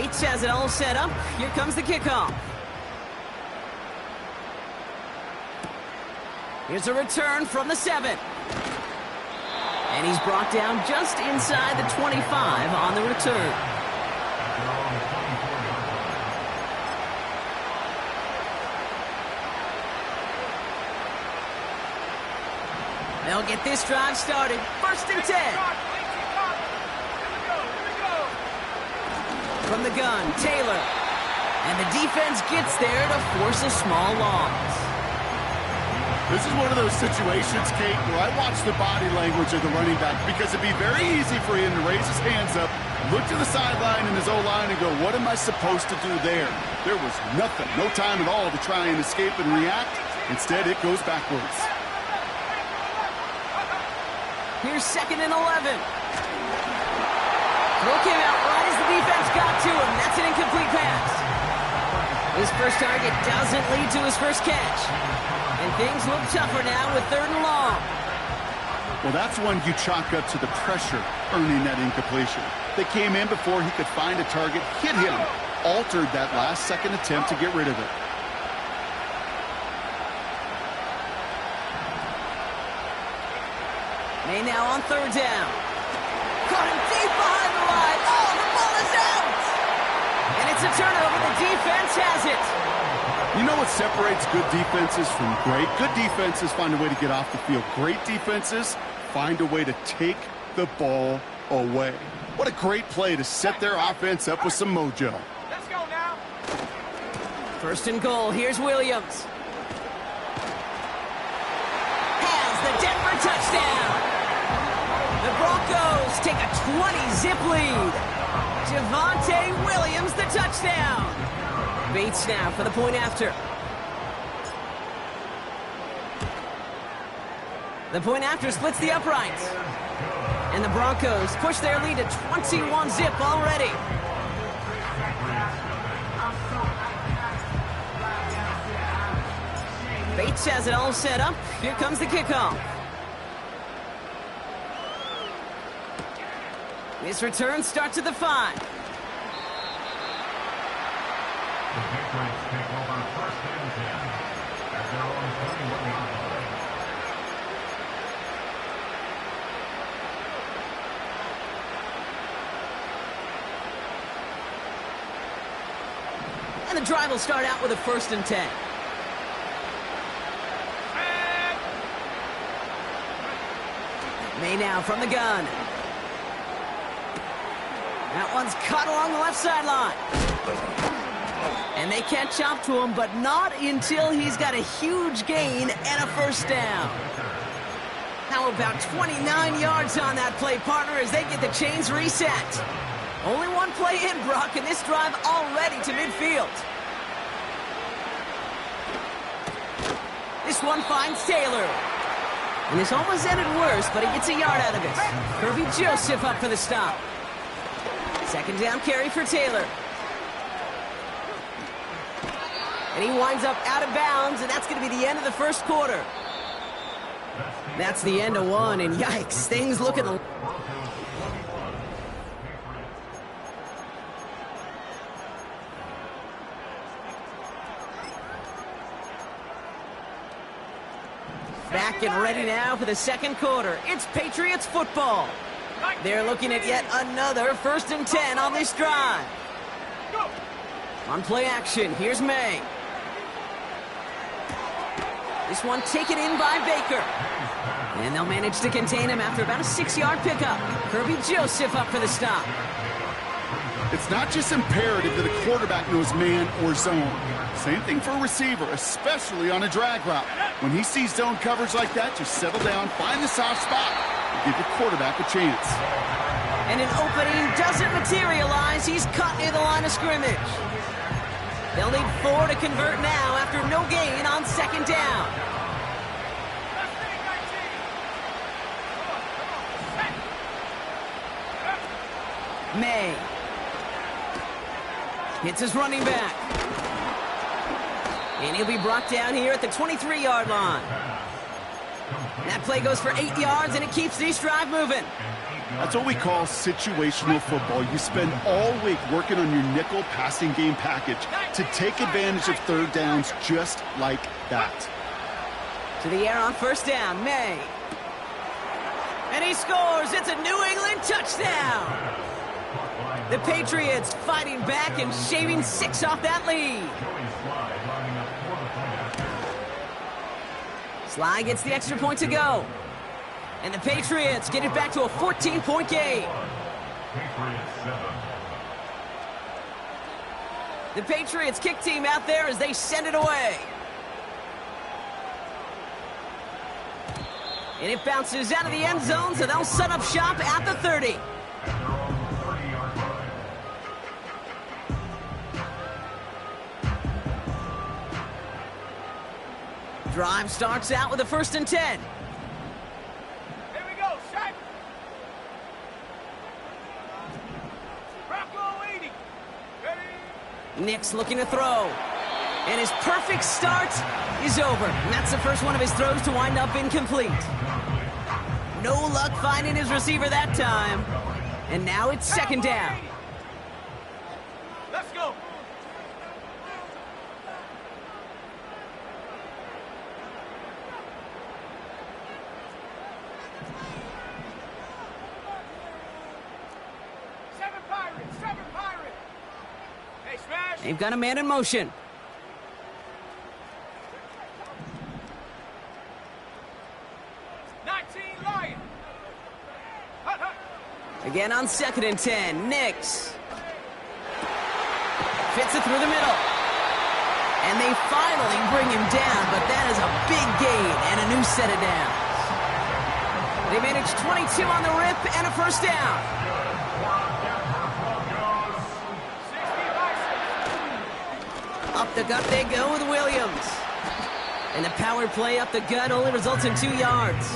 Bates has it all set up. Here comes the kickoff. Here's a return from the 7. And he's brought down just inside the 25 on the return. They'll get this drive started. 1st and 10. From the gun, Taylor. And the defense gets there to force a small loss. This is one of those situations, Kate, where I watch the body language of the running back because it'd be very easy for him to raise his hands up, look to the sideline in his O-line and go, what am I supposed to do there? There was nothing, no time at all to try and escape and react. Instead, it goes backwards. Here's 2nd and 11. Throw came out right as the defense got to him. That's an incomplete pass. His first target doesn't lead to his first catch. And things look tougher now with 3rd and long. Well, that's one you chalk up to the pressure earning that incompletion. They came in before he could find a target, hit him, altered that last second attempt to get rid of it. May now on 3rd down. Caught him deep behind the line. Oh, the ball is out! And it's a turnover. The defense has it. You know what separates good defenses from great? Good defenses find a way to get off the field. Great defenses find a way to take the ball away. What a great play to set their offense up with some mojo. Let's go now. 1st and goal. Here's Williams. Has the Denver touchdown. The Broncos take a 20-zip lead. Javonte Williams, the touchdown. Bates now for the point after. The point after splits the uprights. And the Broncos push their lead to 21-zip already. Bates has it all set up. Here comes the kickoff. This return starts at the 5. And the drive will start out with a 1st and 10. May now from the gun. That one's cut along the left sideline. And they catch up to him, but not until he's got a huge gain and a 1st down. How about 29 yards on that play, partner, as they get the chains reset. Only one play in, Brock, and this drive already to midfield. This one finds Taylor. And this almost ended worse, but he gets a yard out of it. Kirby Joseph up for the stop. 2nd down carry for Taylor. And he winds up out of bounds, and that's going to be the end of the 1st quarter. That's the end of one, and yikes, things looking a... Back and ready now for the 2nd quarter. It's Patriots football. They're looking at yet another 1st and 10 on this drive. On play action, here's May. This one taken in by Baker. And they'll manage to contain him after about a 6-yard pickup. Kirby Joseph up for the stop. It's not just imperative that a quarterback knows man or zone. Same thing for a receiver, especially on a drag route. When he sees zone coverage like that, just settle down, find the soft spot, and give your quarterback a chance. And an opening doesn't materialize. He's caught near the line of scrimmage. They'll need 4 to convert now after no gain on 2nd down. May. Hits his running back. And he'll be brought down here at the 23-yard line. That play goes for 8 yards, and it keeps this drive moving. That's what we call situational football. You spend all week working on your nickel passing game package to take advantage of third downs just like that. To the air on first down, May. And he scores. It's a New England touchdown. The Patriots fighting back and shaving 6 off that lead. Sly gets the extra point to go. And the Patriots get it back to a 14-point game. The Patriots kick team out there as they send it away. And it bounces out of the end zone, so they'll set up shop at the 30. Drive starts out with a 1st and 10. Here we go, set. Bronco 80. Ready. Nick's looking to throw. And his perfect start is over. And that's the first one of his throws to wind up incomplete. No luck finding his receiver that time. And now it's 2nd down. Let's go. Seven Pirates. Hey, smash. They've got a man in motion. Again on 2nd and 10, Nix. Fits it through the middle. And they finally bring him down, but that is a big gain and a new set of downs. They manage 22 on the rip and a 1st down. Up the gut they go with Williams. And the power play up the gut only results in 2 yards.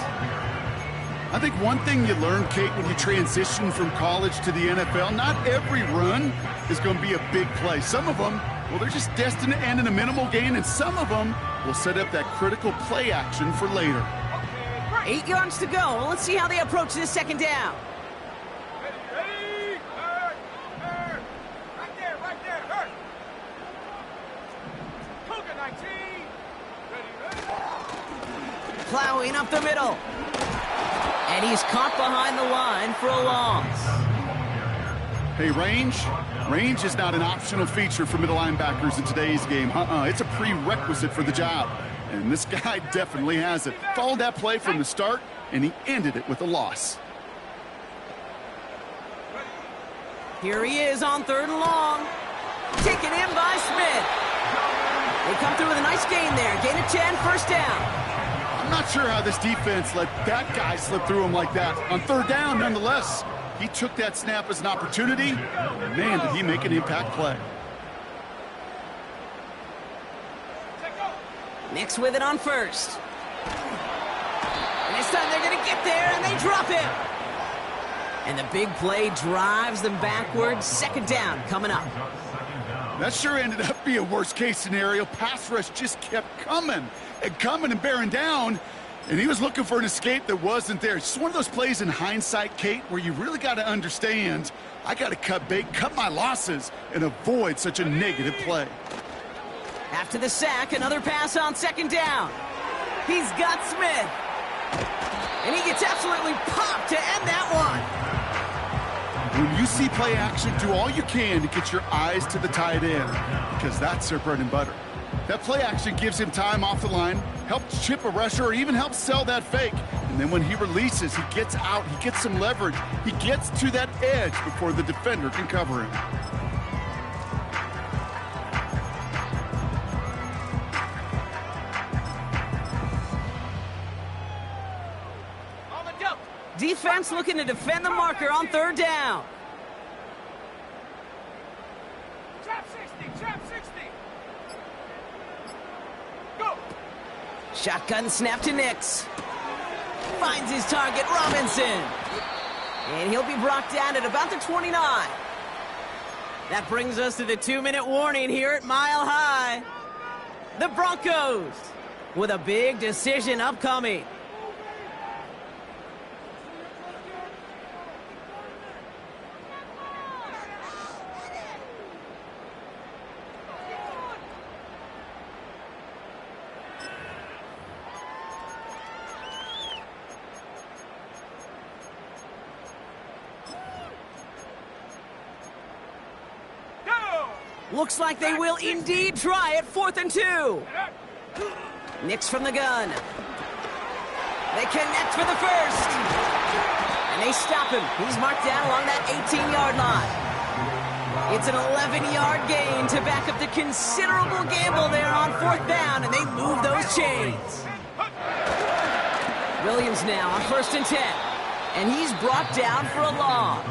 I think one thing you learn, Kate, when you transition from college to the NFL, not every run is going to be a big play. Some of them, well, they're just destined to end in a minimal gain, and some of them will set up that critical play action for later. 8 yards to go. Let's see how they approach this 2nd down. Ready. Hurt. Right there. Hurt. Cougar 19. Ready. Plowing up the middle. And he's caught behind the line for a loss. Hey, range is not an optional feature for middle linebackers in today's game. It's a prerequisite for the job. And this guy definitely has it. Followed that play from the start, and he ended it with a loss. Here he is on 3rd and long. Taken in by Smith. They come through with a nice gain there. Gain of 10, 1st down. I'm not sure how this defense let that guy slip through him like that. On 3rd down, nonetheless, he took that snap as an opportunity. Man, did he make an impact play. Nix with it on 1st. And this time they're going to get there, and they drop him. And the big play drives them backwards. 2nd down coming up. That sure ended up being a worst-case scenario. Pass rush just kept coming and bearing down, and he was looking for an escape that wasn't there. It's just one of those plays in hindsight, Kate, where you really got to understand, I got to cut bait, cut my losses, and avoid such a negative play. After the sack, another pass on 2nd down. He's got Smith. And he gets absolutely popped to end that one. When you see play action, do all you can to get your eyes to the tight end, because that's their bread and butter. That play action gives him time off the line, helps chip a rusher, or even helps sell that fake. And then when he releases, he gets out, he gets some leverage. He gets to that edge before the defender can cover him. Defense looking to defend the marker on 3rd down. Trap 60. Go. Shotgun snap to Nix. Finds his target, Robinson. And he'll be brought down at about the 29. That brings us to the 2-minute warning here at Mile High. The Broncos with a big decision upcoming. Looks like they will indeed try it. 4th and 2. Nix from the gun. They connect for the first. And they stop him. He's marked down along that 18-yard line. It's an 11-yard gain to back up the considerable gamble there on 4th down, and they move those chains. Williams now on 1st and 10. And he's brought down for a loss.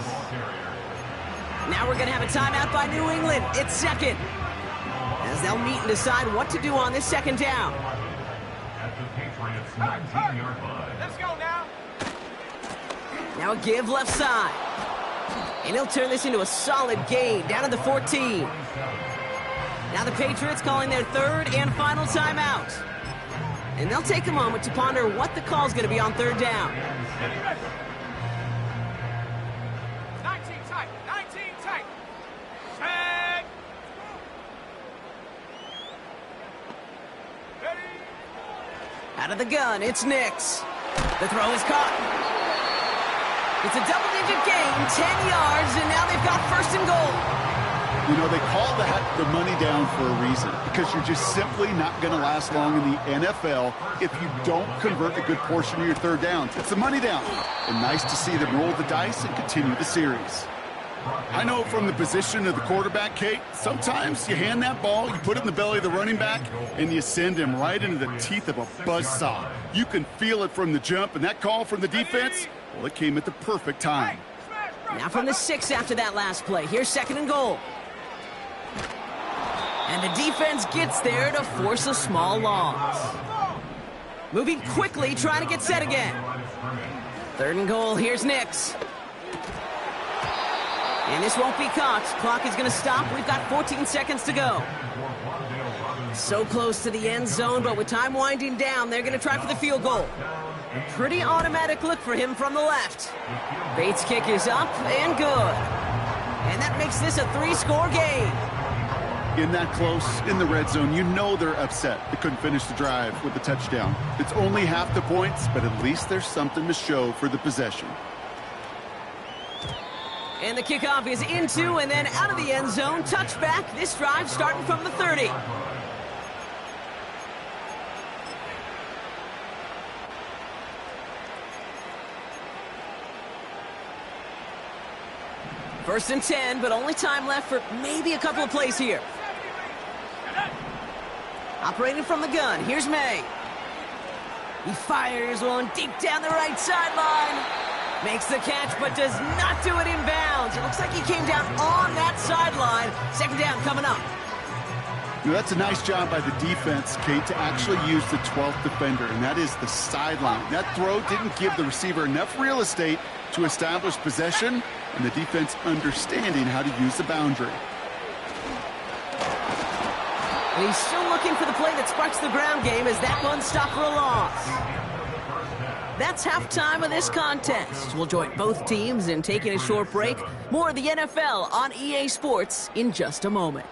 Now we're going to have a timeout by New England. It's 2nd. As they'll meet and decide what to do on this 2nd down. Let's go now. Now a give left side. And he'll turn this into a solid gain down to the 14. Now the Patriots calling their 3rd and final timeout. And they'll take a moment to ponder what the call's going to be on 3rd down. 19 tight. 19 tight. Set. Ready. Out of the gun, it's Nix. The throw is caught. It's a double-digit gain, 10 yards, and now they've got 1st and goal. You know, they call that the money down for a reason, because you're just simply not going to last long in the NFL if you don't convert a good portion of your 3rd downs. It's the money down. And nice to see them roll the dice and continue the series. I know from the position of the quarterback, Kate, sometimes you hand that ball, you put it in the belly of the running back, and you send him right into the teeth of a buzzsaw. You can feel it from the jump, and that call from the defense, well, it came at the perfect time. Now from the 6 after that last play. Here's 2nd and goal. And the defense gets there to force a small loss. Moving quickly, trying to get set again. 3rd and goal. Here's Nix. And this won't be caught. Clock is going to stop. We've got 14 seconds to go. So close to the end zone, but with time winding down, they're going to try for the field goal. A pretty automatic look for him from the left. Bates' kick is up and good. And that makes this a 3-score game. In that close, in the red zone, you know they're upset. They couldn't finish the drive with the touchdown. It's only half the points, but at least there's something to show for the possession. And the kickoff is into and then out of the end zone. Touchback. This drive starting from the 30. First and 10, but only time left for maybe a couple of plays here. Operating from the gun, here's May. He fires one deep down the right sideline. Makes the catch, but does not do it in bounds. It looks like he came down on that sideline. 2nd down coming up. You know, that's a nice job by the defense, Kate, to actually use the 12th defender, and that is the sideline. That throw didn't give the receiver enough real estate to establish possession, and the defense understanding how to use the boundary. And he's still looking for the play that sparks the ground game as that one stopped for a loss. That's halftime of this contest. We'll join both teams in taking a short break. More of the NFL on EA Sports in just a moment.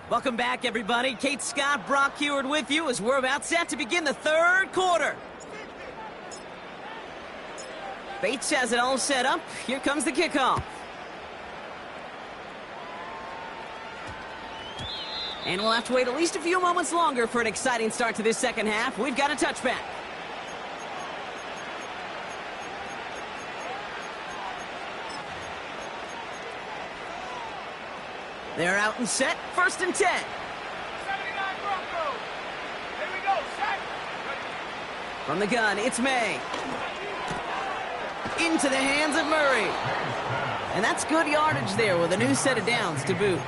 Welcome back, everybody. Kate Scott, Brock Heward with you as we're about set to begin the 3rd quarter. Bates has it all set up. Here comes the kickoff. And we'll have to wait at least a few moments longer for an exciting start to this 2nd half. We've got a touchback. They're out and set. 1st and 10. 79 Broncos. Here we go. Set. From the gun, it's May. Into the hands of Murray. And that's good yardage there with a new set of downs to boot.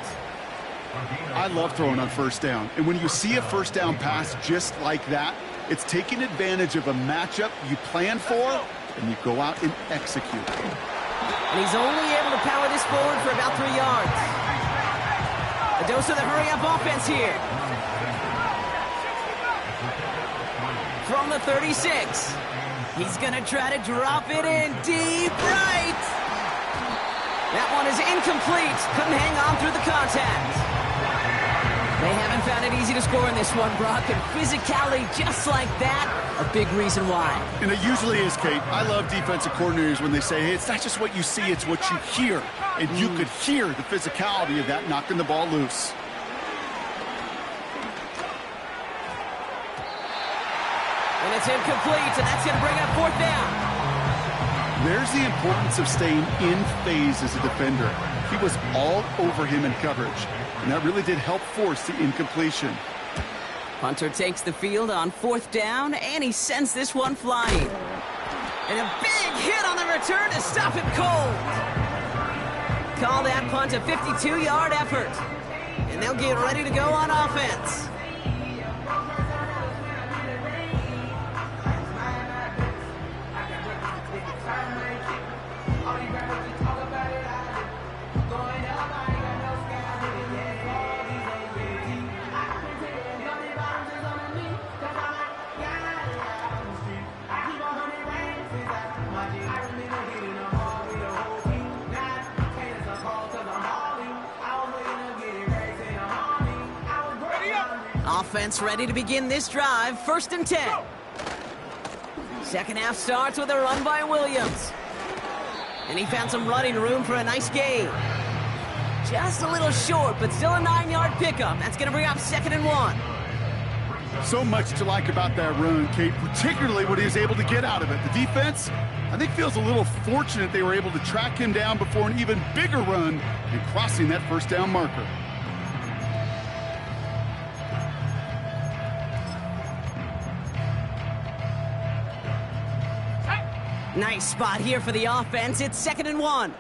I love throwing on 1st down. And when you see a 1st down pass just like that, it's taking advantage of a matchup you plan for, and you go out and execute. And he's only able to power this forward for about 3 yards. A dose of the hurry-up offense here. From the 36. He's going to try to drop it in deep right. That one is incomplete. Couldn't hang on through the contact. They haven't found it easy to score in this one, Brock, and physicality just like that, a big reason why. And it usually is, Kate. I love defensive coordinators when they say, hey, it's not just what you see, it's what you hear. And you could hear the physicality of that knocking the ball loose. And it's incomplete, and that's going to bring up fourth down. There's the importance of staying in phase as a defender. He was all over him in coverage, and that really did help force the incompletion. Punter takes the field on fourth down, and he sends this one flying. And a big hit on the return to stop it cold. Call that punt a 52-yard effort. And they'll get ready to go on offense. Offense ready to begin this drive, 1st and 10. Second half starts with a run by Williams. And he found some running room for a nice gain. Just a little short, but still a 9-yard pickup. That's going to bring up 2nd and 1. So much to like about that run, Kate, particularly what he was able to get out of it. The defense, I think, feels a little fortunate they were able to track him down before an even bigger run and crossing that 1st down marker. Nice spot here for the offense. It's 2nd and 1.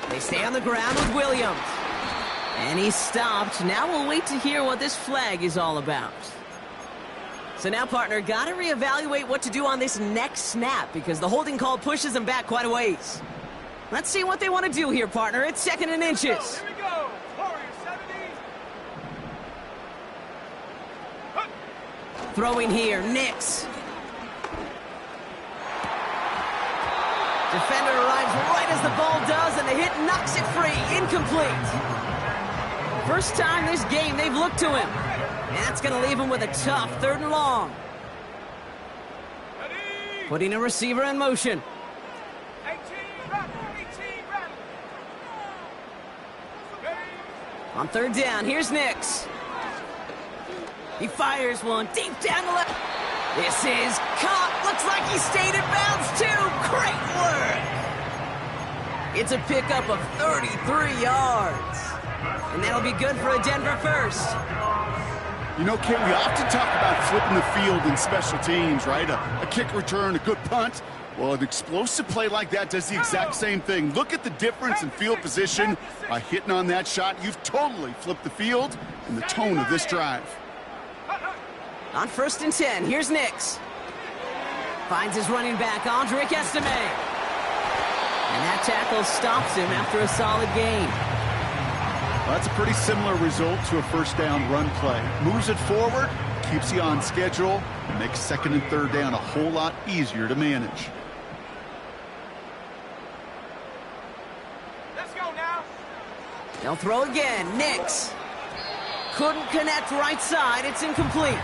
They stay on the ground with Williams. And he's stopped. Now we'll wait to hear what this flag is all about. So now, partner, got to reevaluate what to do on this next snap because the holding call pushes them back quite a ways. Let's see what they want to do here, partner. It's 2nd and inches. Here we go. Warrior 70. Throwing here, Nix. Defender arrives right as the ball does, and the hit knocks it free. Incomplete. First time this game they've looked to him. And that's going to leave him with a tough 3rd and long. Ready. Putting a receiver in motion. 18, run. 18, run. Ready. On 3rd down, here's Nix. He fires one deep down the left. This is caught. Looks like he stayed in bounds, too. Great work. It's a pickup of 33 yards. And that'll be good for a Denver first. You know, Kate, we often talk about flipping the field in special teams, right? A kick return, a good punt. Well, an explosive play like that does the exact same thing. Look at the difference in field position. By hitting on that shot, you've totally flipped the field and the tone of this drive. On 1st and 10, here's Nix. Finds his running back, Andrick Estime. And that tackle stops him after a solid gain. Well, that's a pretty similar result to a 1st down run play. Moves it forward, keeps you on schedule, and makes 2nd and 3rd down a whole lot easier to manage. Let's go now. They'll throw again, Nix. Couldn't connect right side. It's incomplete.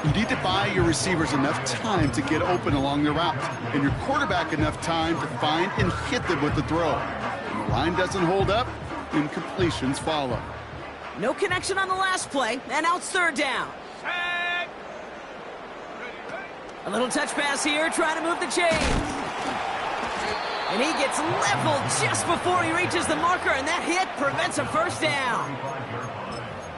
You need to buy your receivers enough time to get open along the route, and your quarterback enough time to find and hit them with the throw. When the line doesn't hold up, incompletions follow. No connection on the last play, and now it's 3rd down. Set. Ready. A little touch pass here, trying to move the chains. And he gets leveled just before he reaches the marker, and that hit prevents a 1st down.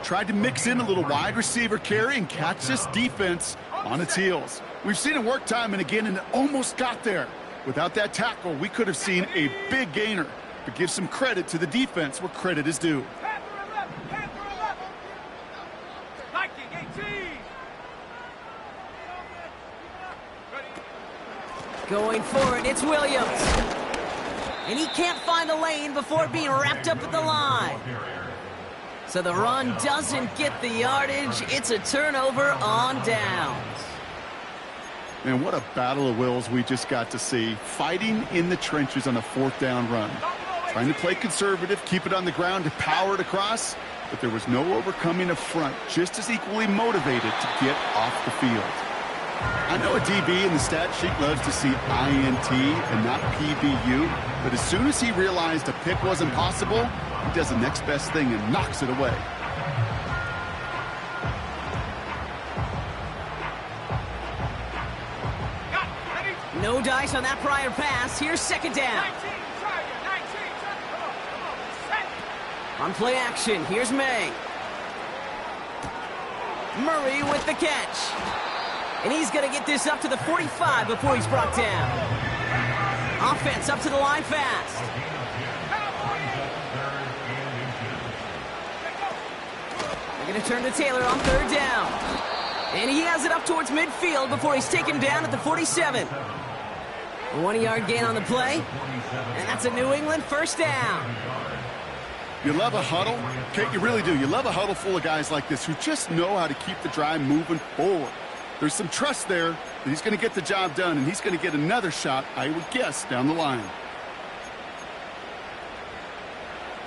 Tried to mix in a little wide receiver carry and catch this defense on its heels. We've seen it work time and again, and it almost got there. Without that tackle, we could have seen a big gainer. But give some credit to the defense where credit is due. Panther 11. Viking 18. Ready. Going for it, it's Williams. And he can't find the lane before being wrapped up at the line. So the run doesn't get the yardage. It's a turnover on downs. Man, what a battle of wills we just got to see. Fighting in the trenches on a 4th down run. Trying to play conservative, keep it on the ground to power it across, but there was no overcoming a front, just as equally motivated to get off the field. I know a DB in the stat sheet loves to see INT and not PBU, but as soon as he realized a pick wasn't possible, he does the next best thing and knocks it away. No dice on that prior pass. Here's second down. 19, Tiger, 19, come on, set. On play action, here's May. Murray with the catch. And he's going to get this up to the 45 before he's brought down. Offense up to the line fast. They're going to turn to Taylor on third down. And he has it up towards midfield before he's taken down at the 47. A 1-yard gain on the play. And that's a New England first down. You love a huddle? Kate, you really do. You love a huddle full of guys like this who just know how to keep the drive moving forward. There's some trust there that he's going to get the job done, and he's going to get another shot, I would guess, down the line.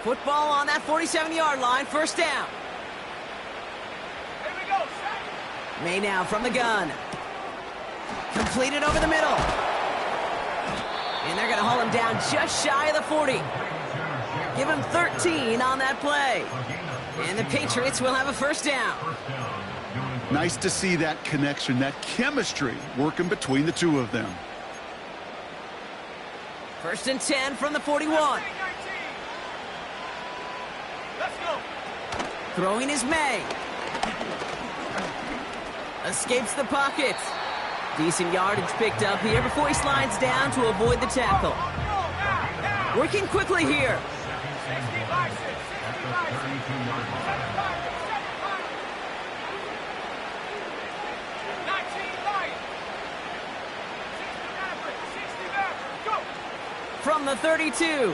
Football on that 47-yard line, first down. Here we go, set. May now from the gun. Completed over the middle. And they're going to haul him down just shy of the 40. Give him 13 on that play. And the Patriots will have a first down. Nice to see that connection, that chemistry working between the two of them. First and 10 from the 41. 19. Let's go. Throwing is May. Escapes the pocket. Decent yardage picked up here before he slides down to avoid the tackle. Working quickly here. 65, 65, 19, go. From the 32.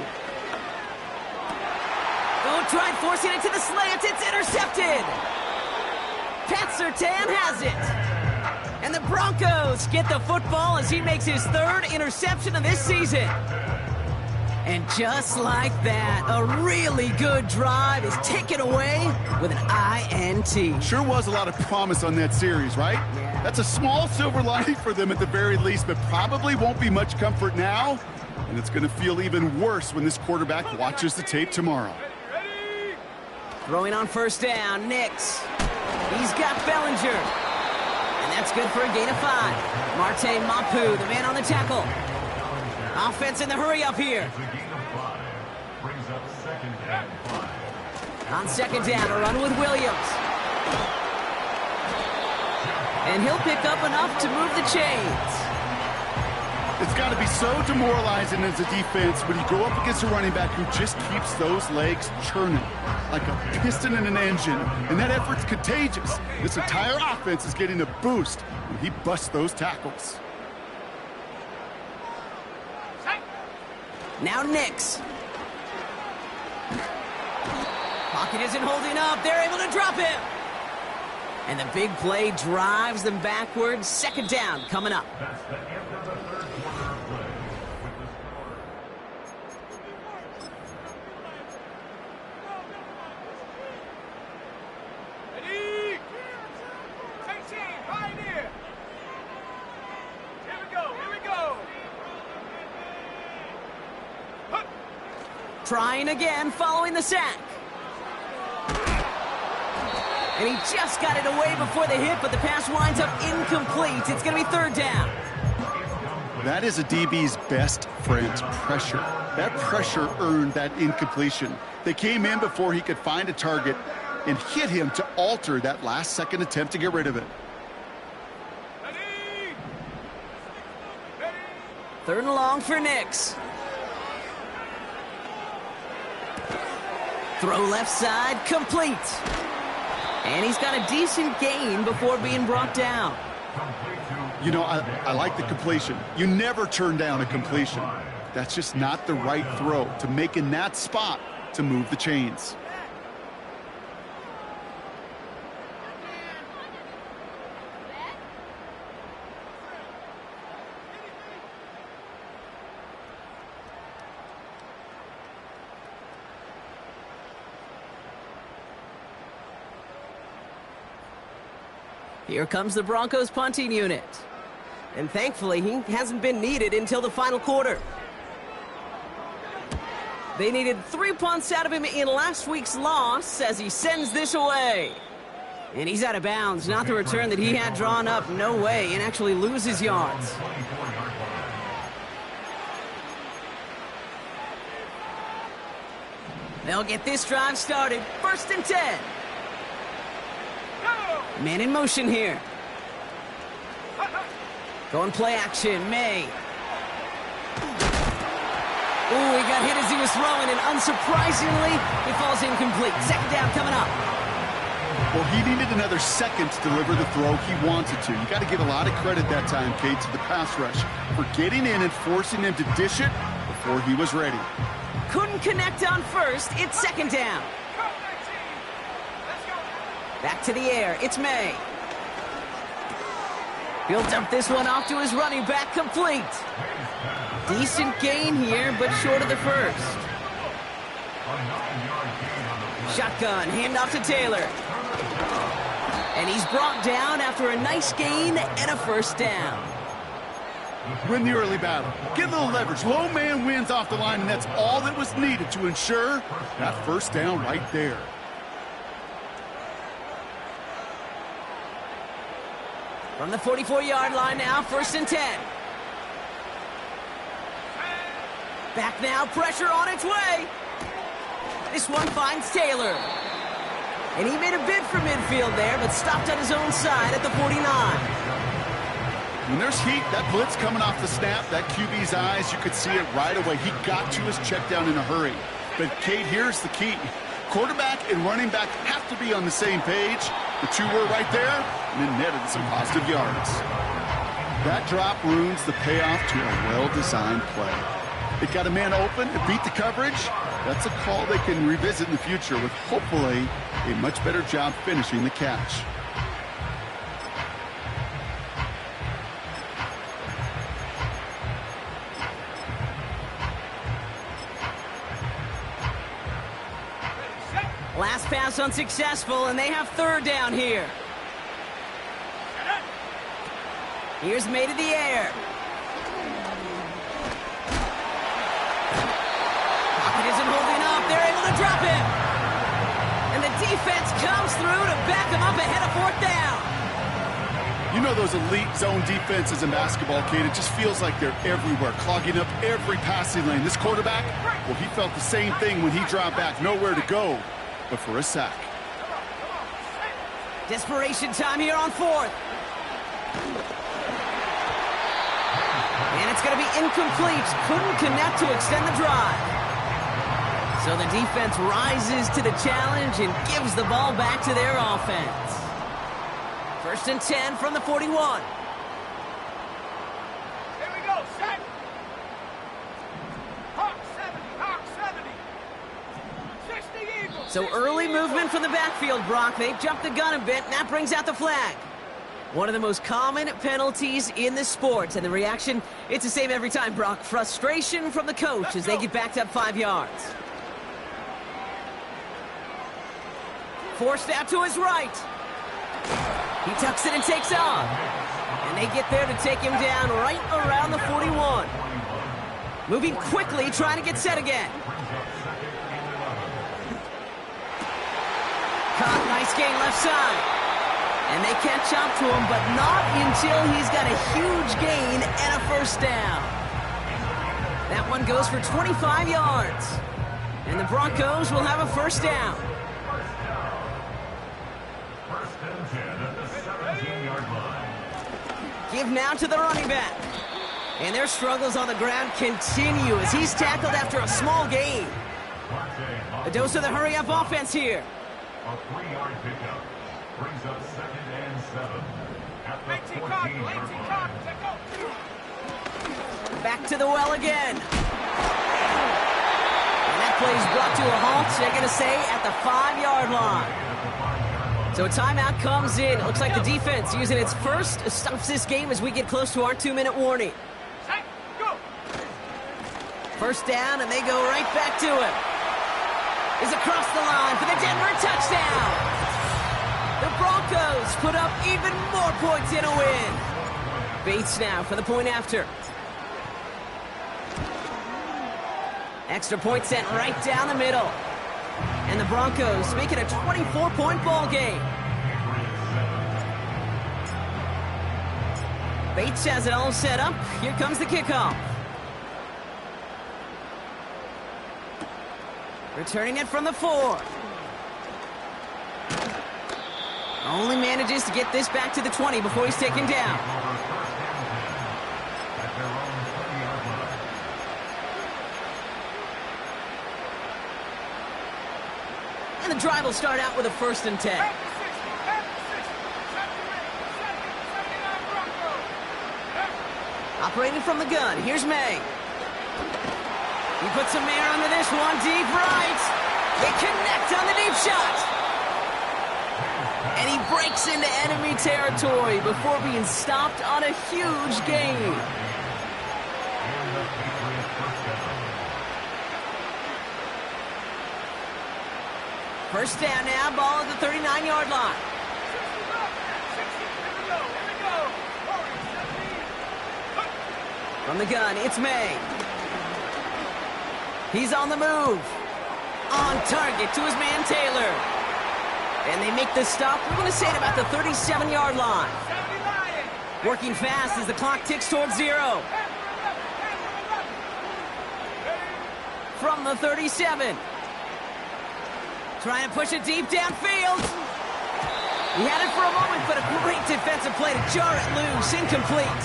Oh, tried forcing it to the slant. It's intercepted. Pat Surtain has it. And the Broncos get the football as he makes his third interception of this season. And just like that, a really good drive is taken away with an INT. Sure was a lot of promise on that series, right? Yeah. That's a small silver lining for them at the very least, but probably won't be much comfort now. And it's going to feel even worse when this quarterback watches the tape tomorrow. Ready? Throwing on first down, Nix. He's got Bellinger. And that's good for a gain of 5. Marte Mapu, the man on the tackle. Offense in the hurry up here. On second down, a run with Williams. And he'll pick up enough to move the chains. It's got to be so demoralizing as a defense when you go up against a running back who just keeps those legs churning like a piston in an engine, and that effort's contagious. This entire offense is getting a boost when he busts those tackles. Now Nix. Pocket isn't holding up. They're able to drop him. And the big play drives them backwards. Second down coming up. Ready? 18, Pioneer. Here we go, here we go. Trying again following the sack. And he just got it away before the hit, but the pass winds up incomplete. It's going to be third down. That is a DB's best friend, pressure. That pressure earned that incompletion. They came in before he could find a target and hit him to alter that last-second attempt to get rid of it. Ready? Ready? Third and long for Nix. Throw left side, complete. And he's got a decent gain before being brought down. You know, I like the completion. You never turn down a completion. That's just not the right throw to make in that spot to move the chains. Here comes the Broncos punting unit. And thankfully, he hasn't been needed until the final quarter. They needed 3 punts out of him in last week's loss as he sends this away. And he's out of bounds. Not the return that he had drawn up. No way. And actually loses yards. They'll get this drive started. 1st and 10. Man in motion here. Going play action. May. Ooh, he got hit as he was throwing, and unsurprisingly, he falls incomplete. 2nd down coming up. Well, he needed another second to deliver the throw he wanted to. You got to give a lot of credit that time, Kate, to the pass rush for getting in and forcing him to dish it before he was ready. Couldn't connect on 1st. It's 2nd down. Back to the air. It's May. He'll dump this one off to his running back, complete. Decent gain here, but short of the 1st. Shotgun, handoff to Taylor. And he's brought down after a nice gain and a 1st down. Win the early battle. Get a little leverage. Low man wins off the line, and that's all that was needed to ensure that 1st down right there. From the 44-yard line now, 1st and 10. Back now, pressure on its way. This one finds Taylor. And he made a bid for midfield there, but stopped on his own side at the 49. When there's heat, that blitz coming off the snap, that QB's eyes, you could see it right away. He got to his check down in a hurry. But, Kate, here's the key. Quarterback and running back have to be on the same page. The two were right there, and then netted some positive yards. That drop ruins the payoff to a well-designed play. It got a man open, it beat the coverage. That's a call they can revisit in the future with, hopefully, a much better job finishing the catch. Last pass unsuccessful, and they have 3rd down here. Here's May to the air. Pocket isn't holding up. They're able to drop him. And the defense comes through to back him up ahead of 4th down. You know those elite zone defenses in basketball, Kate, it just feels like they're everywhere, clogging up every passing lane. This quarterback, well, he felt the same thing when he dropped back. Nowhere to go but for a sack. Desperation time here on 4th. And it's going to be incomplete. Couldn't connect to extend the drive. So the defense rises to the challenge and gives the ball back to their offense. 1st and 10 from the 41. Here we go, set. Hawk 70, Hawk 70. 60 Eagles. So early movement from the backfield, Brock. They've jumped the gun a bit, and that brings out the flag. One of the most common penalties in the sport. And the reaction, it's the same every time, Brock. Frustration from the coach as they get backed up 5 yards. Forced out to his right. He tucks it and takes off. And they get there to take him down right around the 41. Moving quickly, trying to get set again. Caught, nice gain left side. And they catch up to him, but not until he's got a huge gain and a 1st down. That one goes for 25 yards. And the Broncos will have a 1st down. Give now to the running back. And their struggles on the ground continue as he's tackled after a small gain. A dose of the hurry-up offense here. A 3-yard pickup brings up 2nd and 7 at the 14-yard line. Back to the well again. And that play is brought to a halt, they're going to say, at the 5-yard line. So a timeout comes in. It looks like the defense using its first stops this game as we get close to our 2-minute warning. Set, go. 1st down, and they go right back to it. Is across the line for the Denver touchdown. The Broncos Broncos put up even more points in a win. Bates now for the point after. Extra point sent right down the middle. And the Broncos make it a 24-point ball game. Bates has it all set up. Here comes the kickoff. Returning it from the 4. Only manages to get this back to the 20 before he's taken down. And the drive will start out with a 1st and 10. Operating from the gun, here's May. He puts some air under this one, deep right. They connect on the deep shot. And he breaks into enemy territory before being stopped on a huge gain. First down now, ball at the 39-yard line. From the gun, it's May. He's on the move. On target to his man, Taylor. And they make the stop, we're going to say, at about the 37-yard line. Working fast as the clock ticks towards 0. From the 37. Trying to push it deep downfield. He had it for a moment, but a great defensive play to jar it loose. Incomplete.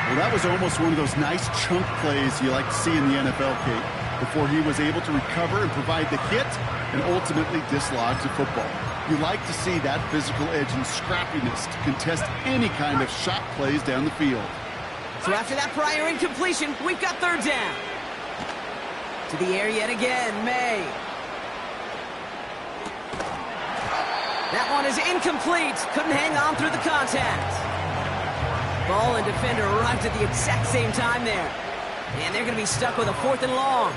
Well, that was almost one of those nice chunk plays you like to see in the NFL, Kate, before he was able to recover and provide the hit and ultimately dislodge the football. You like to see that physical edge and scrappiness to contest any kind of shot plays down the field. So after that prior incompletion, we've got 3rd down. To the air yet again, May. That one is incomplete. Couldn't hang on through the contact. Ball and defender arrived at the exact same time there. And they're going to be stuck with a 4th and long.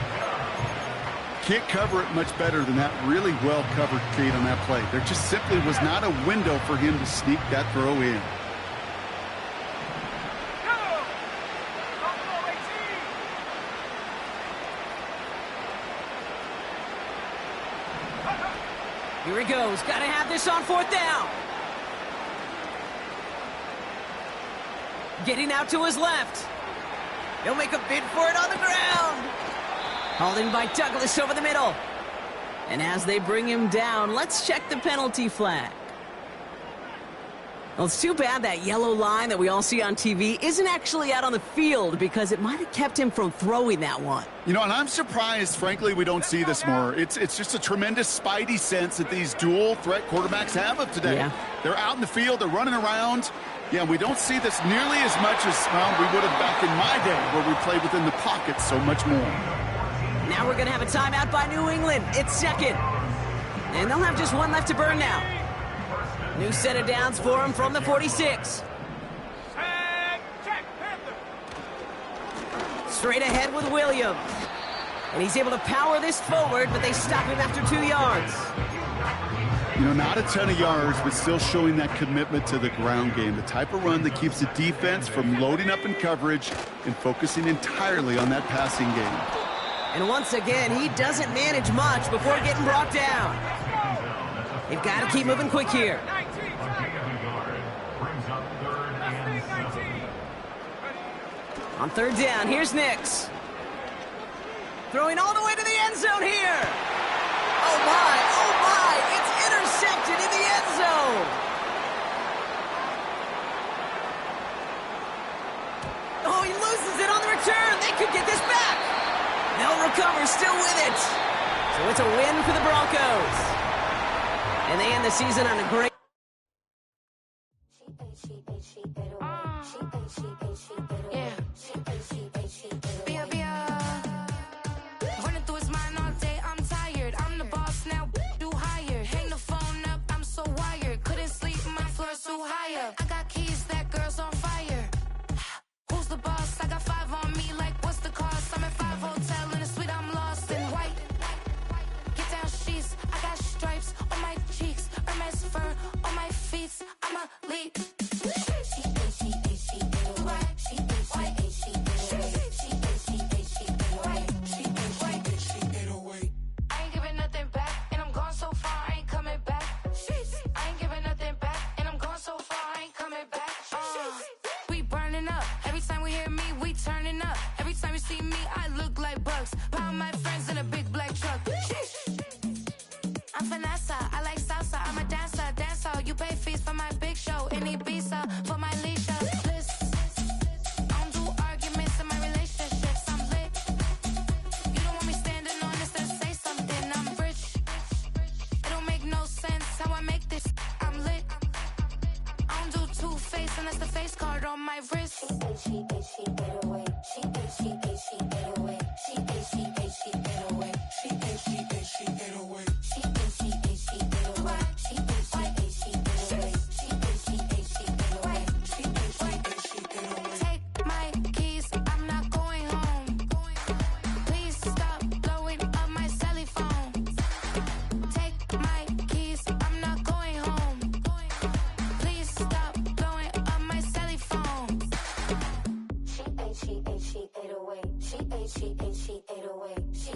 Can't cover it much better than that. Really well covered, Kate, on that play. There just simply was not a window for him to sneak that throw in. Here he goes. Got to have this on 4th down. Getting out to his left. He'll make a bid for it on the ground. Hauled in by Douglas over the middle. And as they bring him down, let's check the penalty flag. Well, it's too bad that yellow line that we all see on TV isn't actually out on the field, because it might have kept him from throwing that one. You know, and I'm surprised, frankly, we don't see this more. It's just a tremendous spidey sense that these dual threat quarterbacks have of today. Yeah. They're out in the field, they're running around. Yeah, we don't see this nearly as much as, well, we would have back in my day where we played within the pocket so much more. Now we're going to have a timeout by New England. It's 2nd. And they'll have just one left to burn now. New set of downs for him from the 46. Straight ahead with Williams. And he's able to power this forward, but they stop him after 2 yards. You know, not a ton of yards, but still showing that commitment to the ground game. The type of run that keeps the defense from loading up in coverage and focusing entirely on that passing game. And once again, he doesn't manage much before getting brought down. They've got to keep moving quick here. On 3rd down, here's Nix. Throwing all the way to the end zone here. Oh my, it's intercepted in the end zone. Oh, he loses it on the return. They could get this back. They'll recover, still with it. So it's a win for the Broncos. And they end the season on a great... I got keys, that girl's on fire. Who's the boss? I got 5 on me, like what's the cost? I'm at 5 hotel in a suite, I'm lost in white. Get down sheets, I got stripes on my cheeks, Hermes fur on my me, we turning up. Every time you see me, I look like Bugs. Pound my friends in a big black truck. I'm Vanessa, I like salsa, I'm a dancer, dancer. You pay fees for my big show in Ibiza, for my leisure. Listen, I don't do arguments in my relationships, I'm lit. You don't want me standing on this, then say something, I'm rich. It don't make no sense how I make this, I'm lit. I don't do two-face unless the face card on my wrist. She 808. She 808. She 808. She 808. She 808. She 808. She 808. She 808. She 808. She 808. She 808. She 808. She 808. She 808. She 808. Take my keys, I'm not going home. Please stop blowing up my celly phone. Take my keys, I'm not going home. Please stop blowing up my celly phone. She 808. She 808. She 808. She 808. She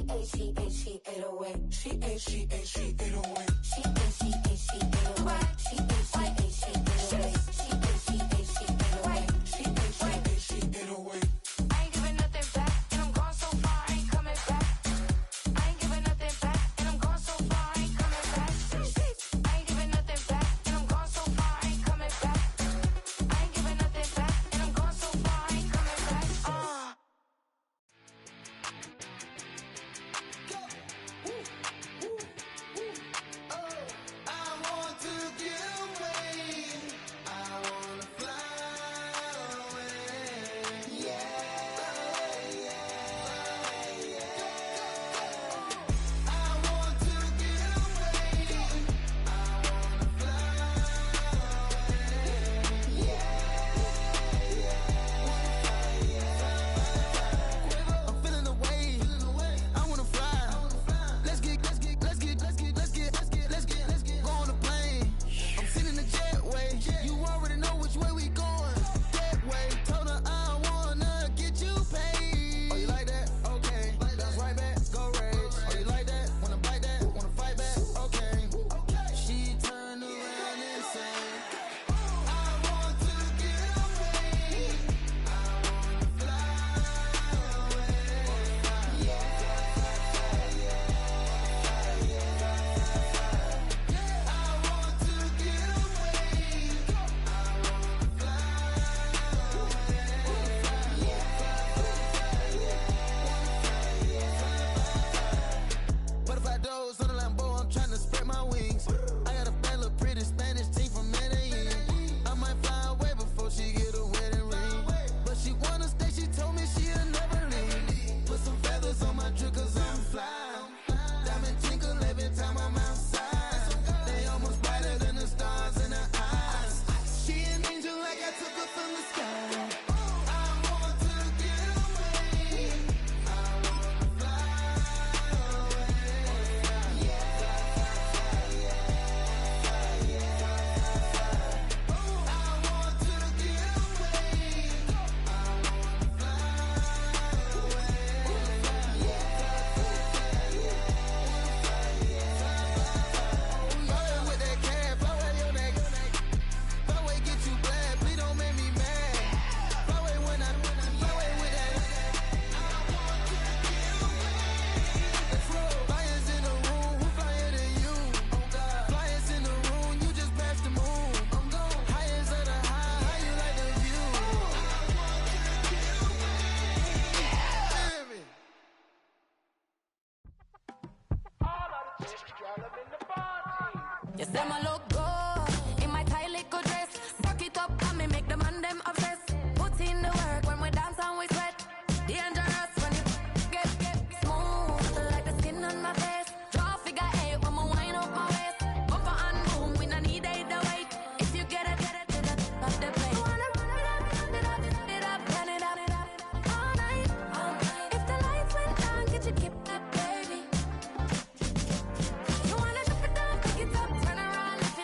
808. She 808. She 808. She 808. She 808. She 808. She 808. She 808. She 808. She 808. She 808. She 808. I ain't giving nothing back, and I'm gone so far, I ain't coming back. I ain't giving nothing back, and I'm gone so far, I ain't coming back. I ain't giving nothing back, and I'm gone so far, I ain't coming back. I ain't giving nothing back, and I'm gone so far, I ain't coming back. You say my look good in my tight little dress. Rock it up and me make the man them obsessed. Put in the work when we dance and we sweat. Dangerous when you get smooth like the skin on my face. Draw figure eight when we wind up my waist. Bumper and boom, we no need it the weight. If you get it to the top of the plate. Wanna run it up, turn it up all night. If the lights went down, get you keep that baby. You wanna drop it down, pick it up, turn around, lift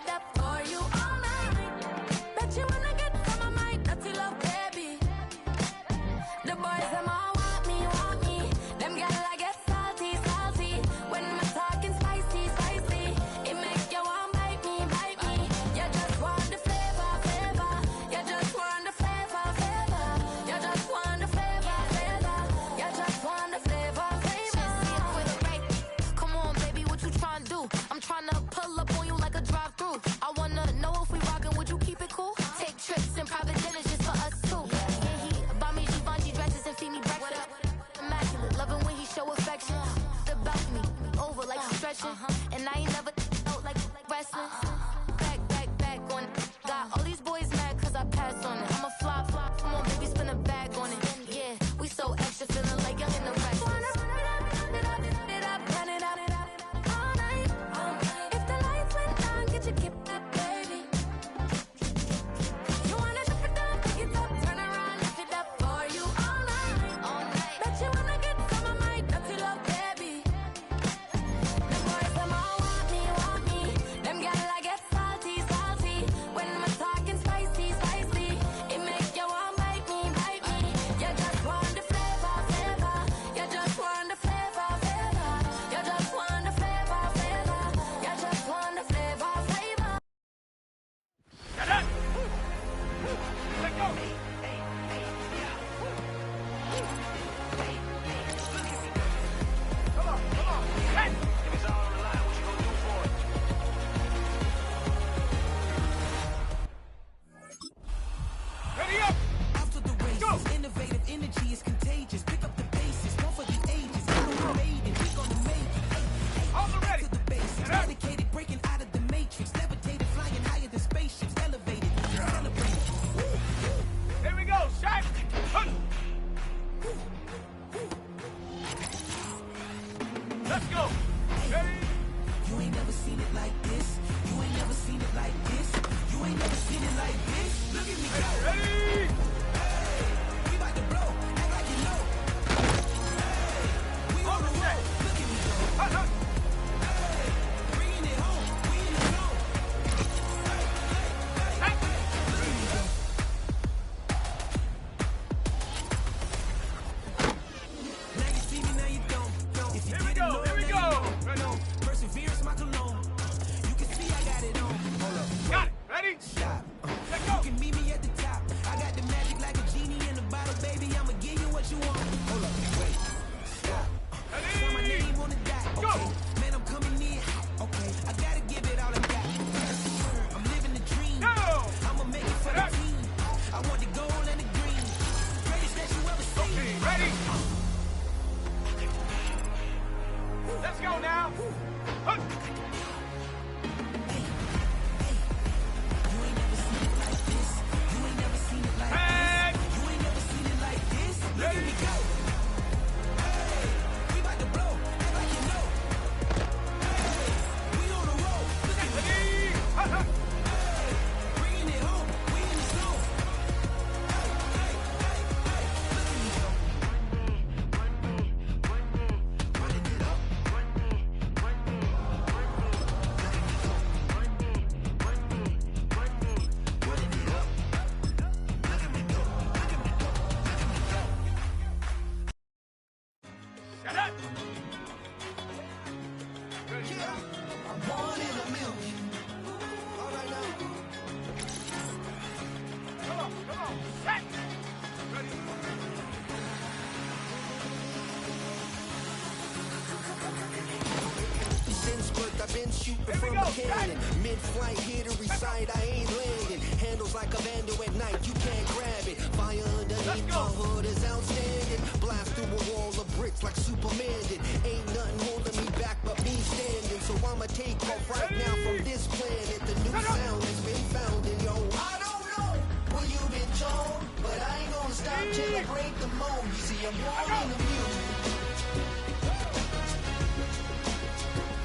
cannon. Mid-flight, here to recite, I ain't landing. Handles like a vandal at night, you can't grab it. Fire underneath my hood is outstanding. Blast through a wall of bricks like Superman did. Ain't nothing holding me back but me standing. So I'ma take off right now from this planet. The new sound has been found in yo. I don't know what you've been told, but I ain't gonna stop till I break the mold. You see, I'm born in the music.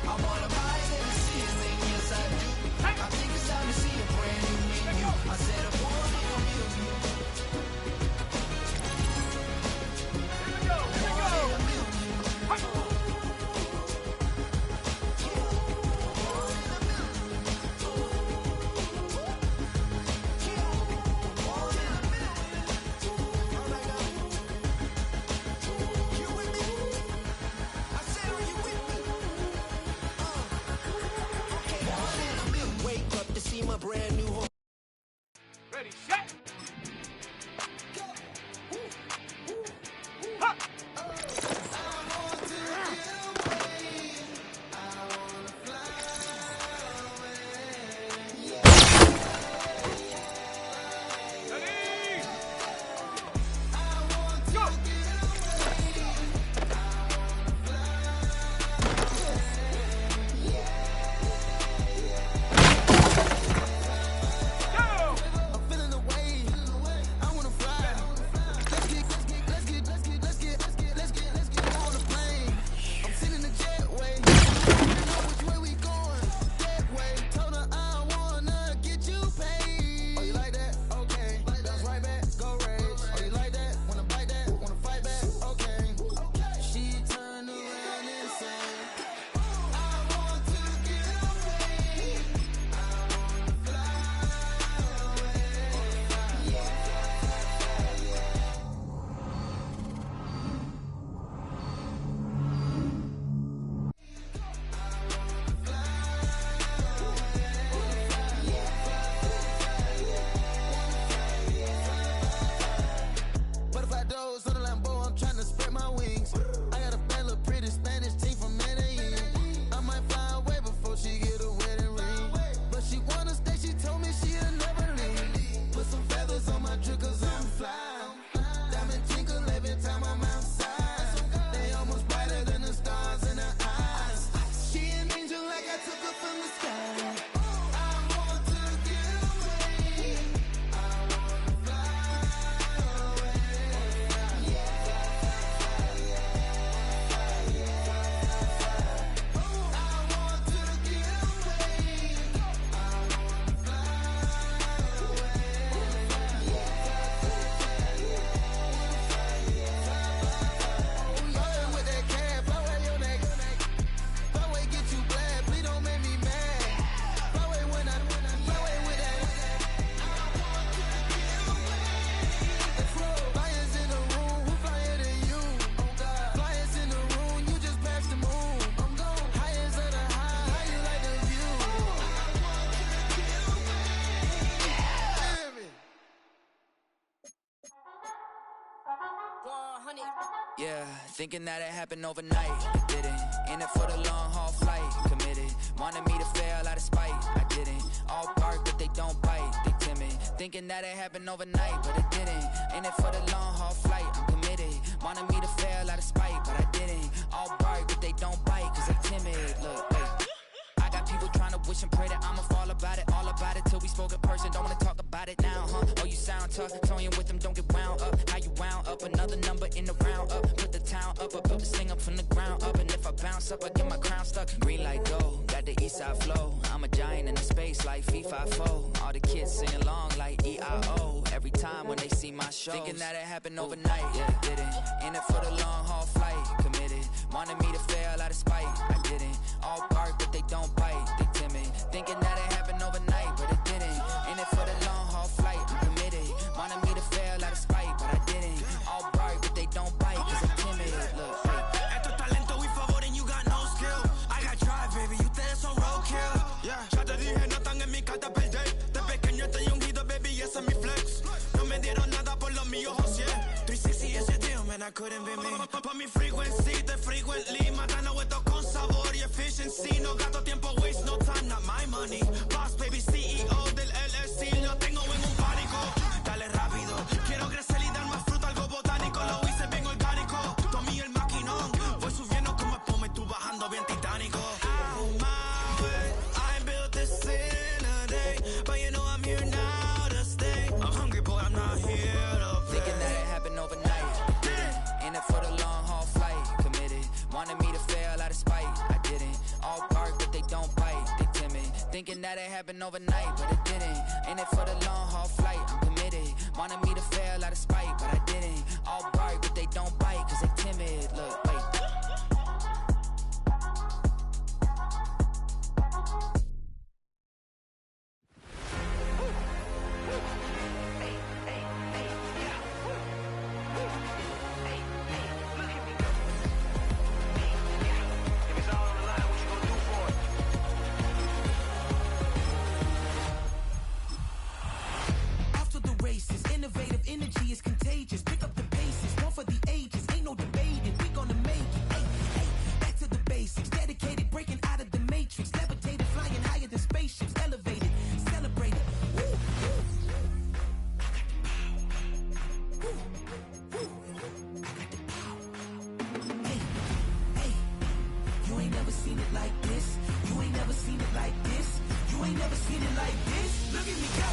I wanna rise in the ceiling, yes I do. I think it's time to see a brand new menu. I said I'm born in the music. Here we go, here we go. You with me? Yeah, thinking that it happened overnight. It didn't. In it for the long haul flight. Committed. Wanted me to fail out of spite. I didn't. All bark, but they don't bite. They timid. Thinking that it happened overnight, but it didn't. In it for the long haul flight. I'm committed. Wanted me to fail out of spite, but I didn't. All bark, but they don't bite, cause they timid. Look, wait. I got people trying to wish and pray that I'ma fall about it. All about it till we spoke in person. Don't wanna talk about it now, huh? Oh, you sound tough. Toying with them, don't get wound up. How you wound up? Another number in the round up. Put the town up. I built this thing up from the ground up. And if I bounce up, I get my crown stuck. Green light go, got the east side flow. I'm a giant in the space like FIFA4. All the kids sing along like EIO. Every time when they see my shows. Thinking that it happened overnight, yeah, didn't. In it for the long haul flight, committed. Wanted me to fail out of spite, I didn't. All bark, but they don't bite, they timid. Thinking that it happened overnight, but it didn't. In it for the long haul flight, I'm committed. Wanted me to fail out of spite, but I didn't. All bark, but they don't bite, cause I'm timid. Look, Esto es talento y favor and you got no skill. I got drive, baby, ustedes son roadkill. Yeah, ya te dije, no están en mi carta perder. De pequeño estoy ungido, baby, ese es mi flex. No me dieron nada por lo mío, José. 360 is a deal, man, I couldn't be me. Pa' mi frequency, te frequently. Matando esto con sabor y efficiency. No gasto tiempo, waste no time, not my money. Boss, baby, CEO del LLC. Lo tengo en un pánico. Dale rápido, quiero crecer y dar más fruta, algo botánico. Lo hice bien orgánico. Tomé el maquinón. Voy subiendo como espuma y tú bajando bien titánico. On my way, I built this in a day. But you know I'm here now to stay. I'm hungry, boy, I'm not here to play. thinking that it happened overnight, didn't. In it for the long haul flight, committed. Wanted me to fail out of spite, I didn't. All bark, but they don't bite, they timid. Thinking that it happened overnight, but it didn't. In it for the long haul flight, I'm committed. Wanted me to fail out of spite, but I didn't. All bark, but they don't bite, cause they timid. Look, wait. Innovative energy is contagious. Pick up the paces, one for the ages. Ain't no debating, we gonna make it. Hey, hey, back to the basics. Dedicated, breaking out of the matrix. Levitated, flying higher than spaceships. Elevated, celebrated. Woo, woo. Woo, woo. I got the power. Hey, hey, you ain't never seen it like this. You ain't never seen it like this. You ain't never seen it like this. Look at me go.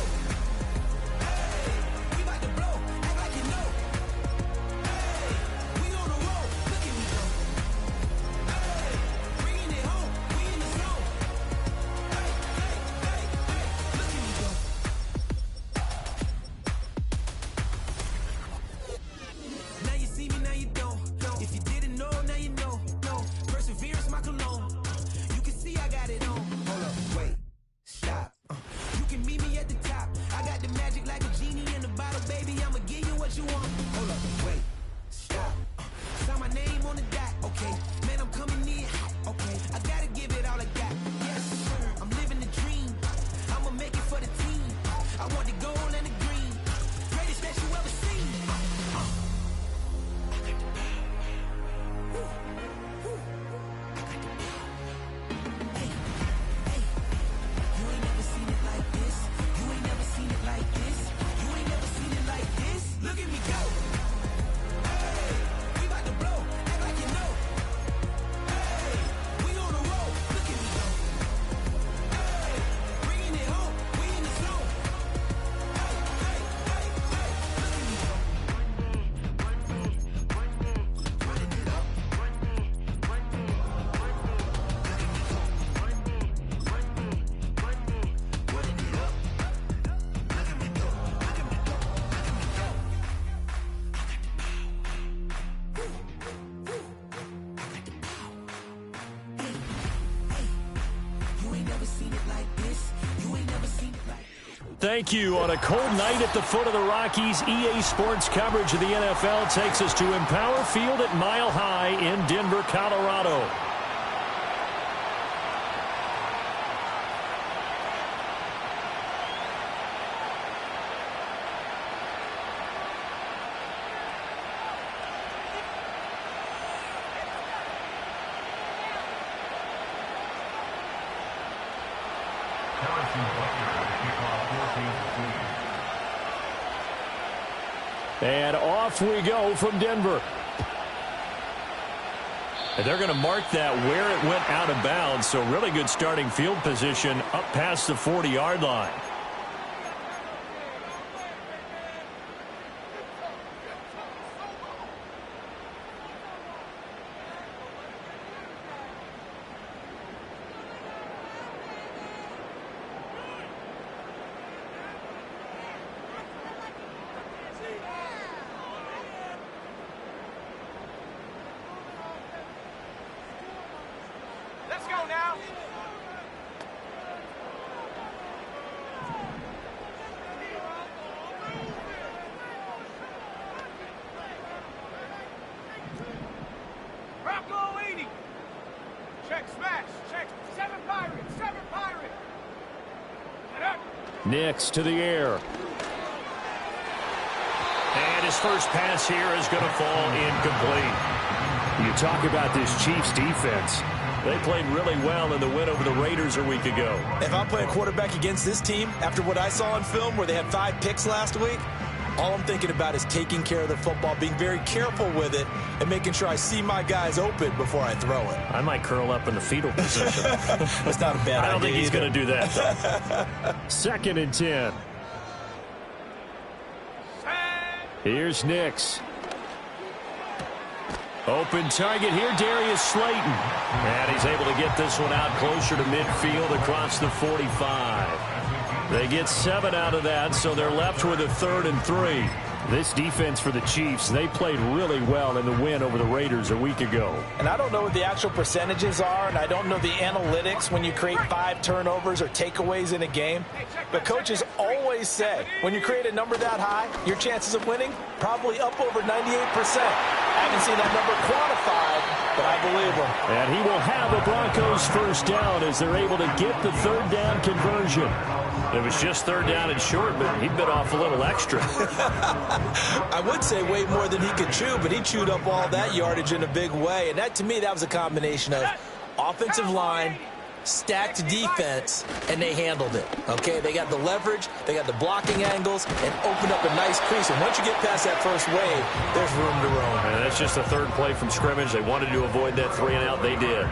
Thank you. On a cold night at the foot of the Rockies, EA Sports coverage of the NFL takes us to Empower Field at Mile High in Denver, Colorado. And off we go from Denver. And they're going to mark that where it went out of bounds. So really good starting field position up past the 40-yard line. Let's go now. Bronco 80. Check smash. Check 7 Pirates. 7 Pirates. Get up. Nix to the air. And his first pass here is going to fall incomplete. You talk about this Chiefs defense. They played really well in the win over the Raiders a week ago. If I'm playing quarterback against this team, after what I saw on film where they had 5 picks last week, all I'm thinking about is taking care of the football, being very careful with it, and making sure I see my guys open before I throw it. I might curl up in the fetal position. That's not a bad idea. I don't think he's either. going to do that, though. 2nd and 10. Here's Nix. Open target here, Darius Slayton. And he's able to get this one out closer to midfield across the 45. They get 7 out of that, so they're left with a 3rd and 3. This defense for the Chiefs, they played really well in the win over the Raiders a week ago. And I don't know what the actual percentages are, and I don't know the analytics when you create 5 turnovers or takeaways in a game. But coaches always say, when you create a number that high, your chances of winning probably up over 98%. I haven't seen that number quantified, but I believe him. And he will have the Broncos first down as they're able to get the 3rd down conversion. It was just 3rd down and short, but he bit off a little extra. I would say way more than he could chew, but he chewed up all that yardage in a big way. And that, to me, that was a combination of offensive line, stacked defense, and they handled it. Okay, they got the leverage, they got the blocking angles, and opened up a nice crease. And once you get past that first wave, there's room to roam. And that's just the 3rd play from scrimmage. They wanted to avoid that 3 and out. They did.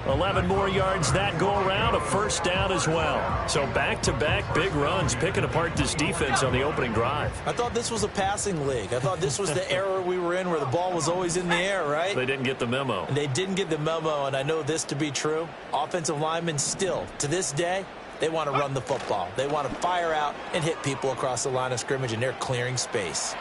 11 more yards that go around, a first down as well. So back-to-back big runs, picking apart this defense on the opening drive. I thought this was a passing league. I thought this was the era we were in where the ball was always in the air, right? They didn't get the memo. And they didn't get the memo, and I know this to be true. Offensive linemen still, to this day, they want to run the football. They want to fire out and hit people across the line of scrimmage, and they're clearing space.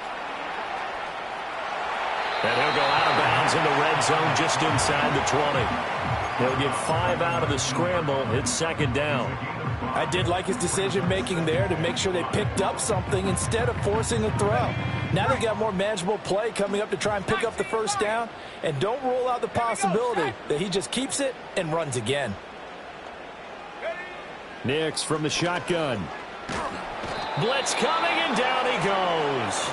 And he'll go out of bounds in the red zone just inside the 20. He'll get 5 out of the scramble. It's 2nd down. I did like his decision-making there to make sure they picked up something instead of forcing a throw. Now they've got more manageable play coming up to try and pick up the first down. And don't rule out the possibility that he just keeps it and runs again. Nix from the shotgun. Blitz coming, and down he goes.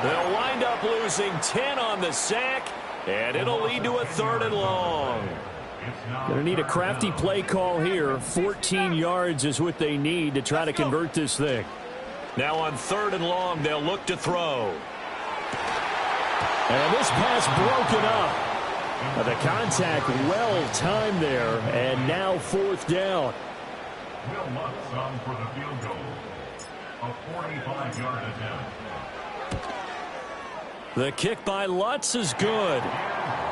They'll wind up losing 10 on the sack, and it'll lead to a 3rd and long. Going to need a crafty play call here. 14 yards is what they need to try to convert this thing. Now on 3rd and long, they'll look to throw. And this pass broken up. The contact well timed there, and now 4th down. Will Lutz on for the field goal. A 45-yard attempt. The kick by Lutz is good.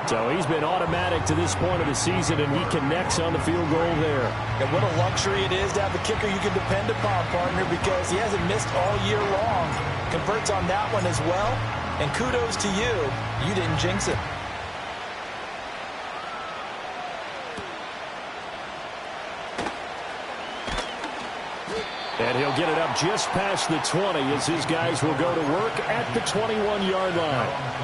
So he's been automatic to this point of the season, and he connects on the field goal there. And what a luxury it is to have a kicker you can depend upon, partner, because he hasn't missed all year long. Converts on that one as well. And kudos to you. You didn't jinx it. And he'll get it up just past the 20 as his guys will go to work at the 21-yard line.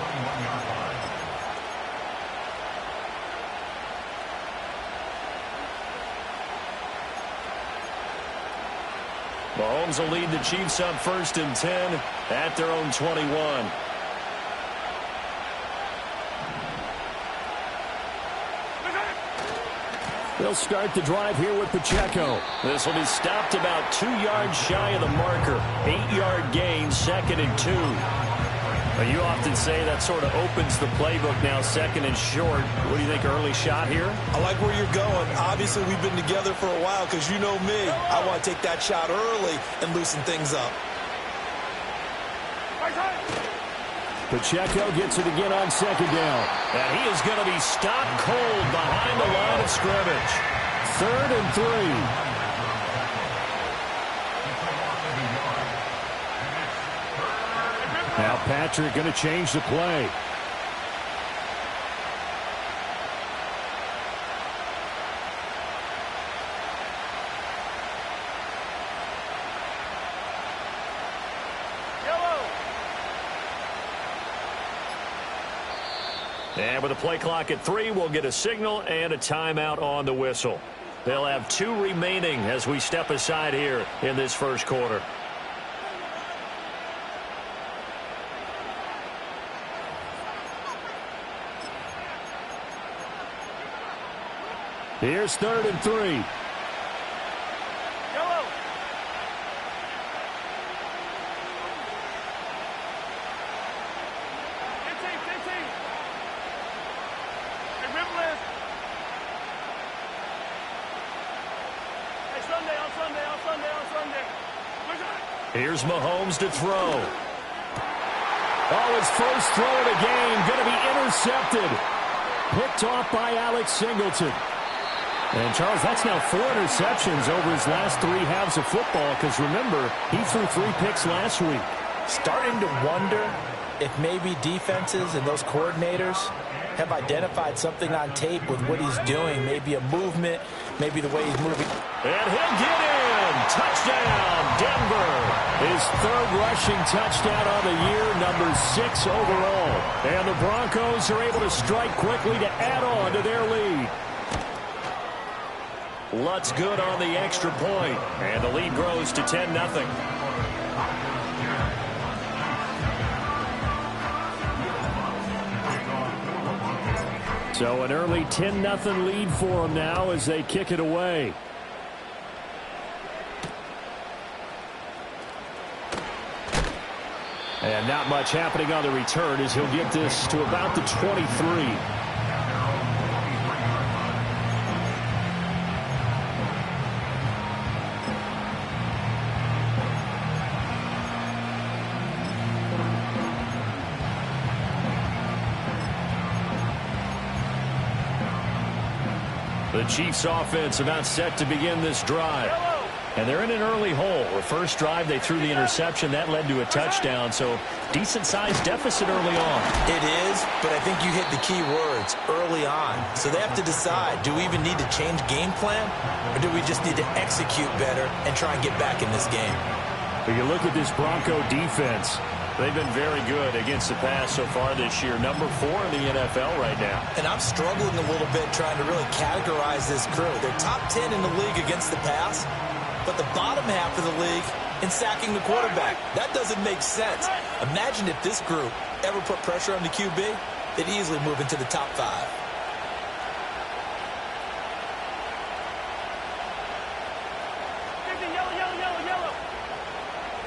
Mahomes will lead the Chiefs on 1st and 10 at their own 21. They'll start the drive here with Pacheco. This will be stopped about 2 yards shy of the marker. 8-yard gain, 2nd and 2. But you often say that sort of opens the playbook now, 2nd and short. What do you think, early shot here? I like where you're going. Obviously, we've been together for a while because you know me. I want to take that shot early and loosen things up. Pacheco gets it again on 2nd down. And he is going to be stopped cold behind the line of scrimmage. 3rd and 3. Now Patrick going to change the play. And with the play clock at 3, we'll get a signal and a timeout on the whistle. They'll have 2 remaining as we step aside here in this first quarter. Here's 3rd and 3. Here's Mahomes to throw. Oh, his first throw of the game going to be intercepted. Picked off by Alex Singleton. And, Charles, that's now 4 interceptions over his last 3 halves of football because, remember, he threw 3 picks last week. Starting to wonder if maybe defenses and those coordinators have identified something on tape with what he's doing. Maybe a movement, maybe the way he's moving. And he'll get in. Touchdown, Denver. His 3rd rushing touchdown on the year, number 6 overall. And the Broncos are able to strike quickly to add on to their lead. Lutz good on the extra point. And the lead grows to 10-0. So an early 10-0 lead for them now as they kick it away. And not much happening on the return as he'll get this to about the 23. The Chiefs offense about set to begin this drive. And they're in an early hole. The first drive, they threw the interception. That led to a touchdown, so decent-sized deficit early on. It is, but I think you hit the key words, early on. So they have to decide, do we even need to change game plan, or do we just need to execute better and try and get back in this game? But you look at this Bronco defense. They've been very good against the pass so far this year. Number 4 in the NFL right now. And I'm struggling a little bit trying to really categorize this crew. They're top 10 in the league against the pass, but the bottom half of the league in sacking the quarterback. That doesn't make sense. Imagine if this group ever put pressure on the QB, they'd easily move into the top 5.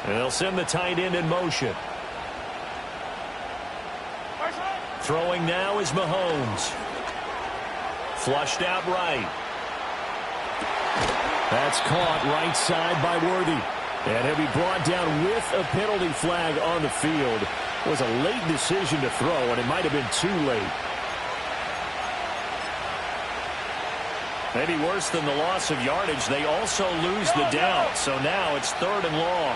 And they'll send the tight end in motion. Throwing now is Mahomes. Flushed out right. That's caught right side by Worthy. And he'll be brought down with a penalty flag on the field. It was a late decision to throw, and it might have been too late. Maybe worse than the loss of yardage, they also lose the down. So now it's 3rd and long.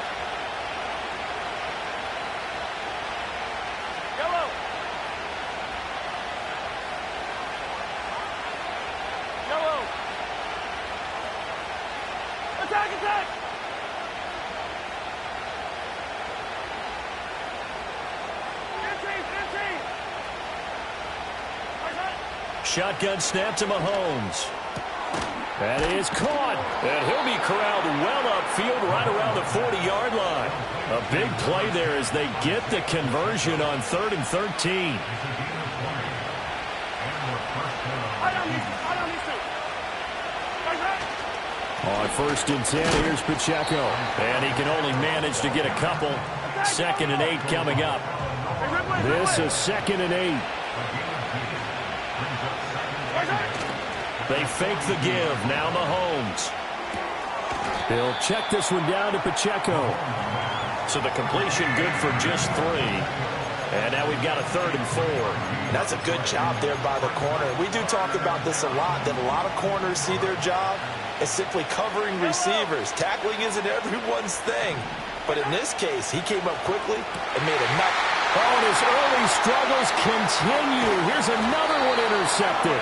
Shotgun snap to Mahomes. That is caught. And he'll be corralled well upfield right around the 40-yard line. A big play there as they get the conversion on 3rd and 13. On 1st and 10, here's Pacheco. And he can only manage to get a couple. 2nd and 8 coming up. This is 2nd and 8. They fake the give. Now Mahomes. He'll check this one down to Pacheco. So the completion good for just 3. And now we've got a 3rd and 4. That's a good job there by the corner. We do talk about this a lot, that a lot of corners see their job as simply covering receivers. Tackling isn't everyone's thing. But in this case, he came up quickly and made a nut. Oh, and his early struggles continue. Here's another one intercepted.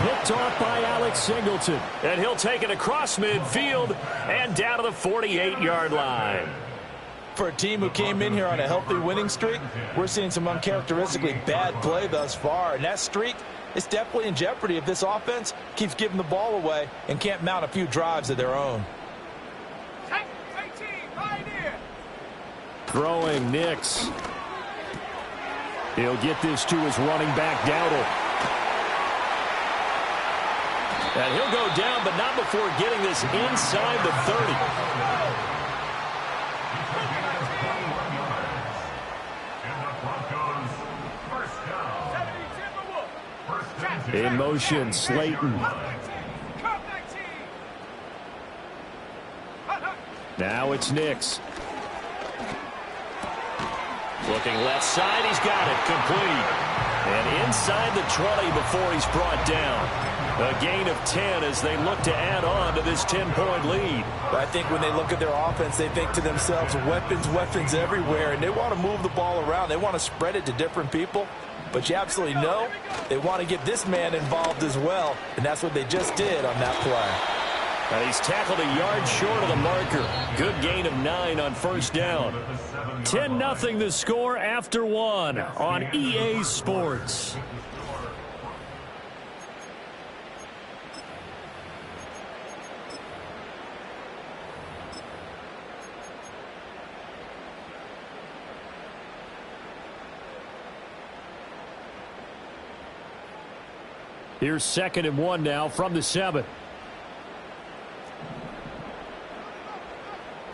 Picked off by Alex Singleton. And he'll take it across midfield and down to the 48-yard line. For a team who came in here on a healthy winning streak, we're seeing some uncharacteristically bad play thus far. And that streak is definitely in jeopardy if this offense keeps giving the ball away and can't mount a few drives of their own. Throwing Nix. He'll get this to his running back, Dowdle. And he'll go down, but not before getting this inside the 30. In motion, Slayton. Now it's Nix. Looking left side, he's got it, complete. And inside the 20 before he's brought down. A gain of 10 as they look to add on to this 10-point lead. I think when they look at their offense, they think to themselves, weapons, weapons everywhere, and they want to move the ball around. They want to spread it to different people. But you absolutely know they want to get this man involved as well, and that's what they just did on that play. And he's tackled a yard short of the marker. Good gain of 9 on 1st down. 10-0 the score after 1 on EA Sports. Here's 2nd and 1 now from the 7.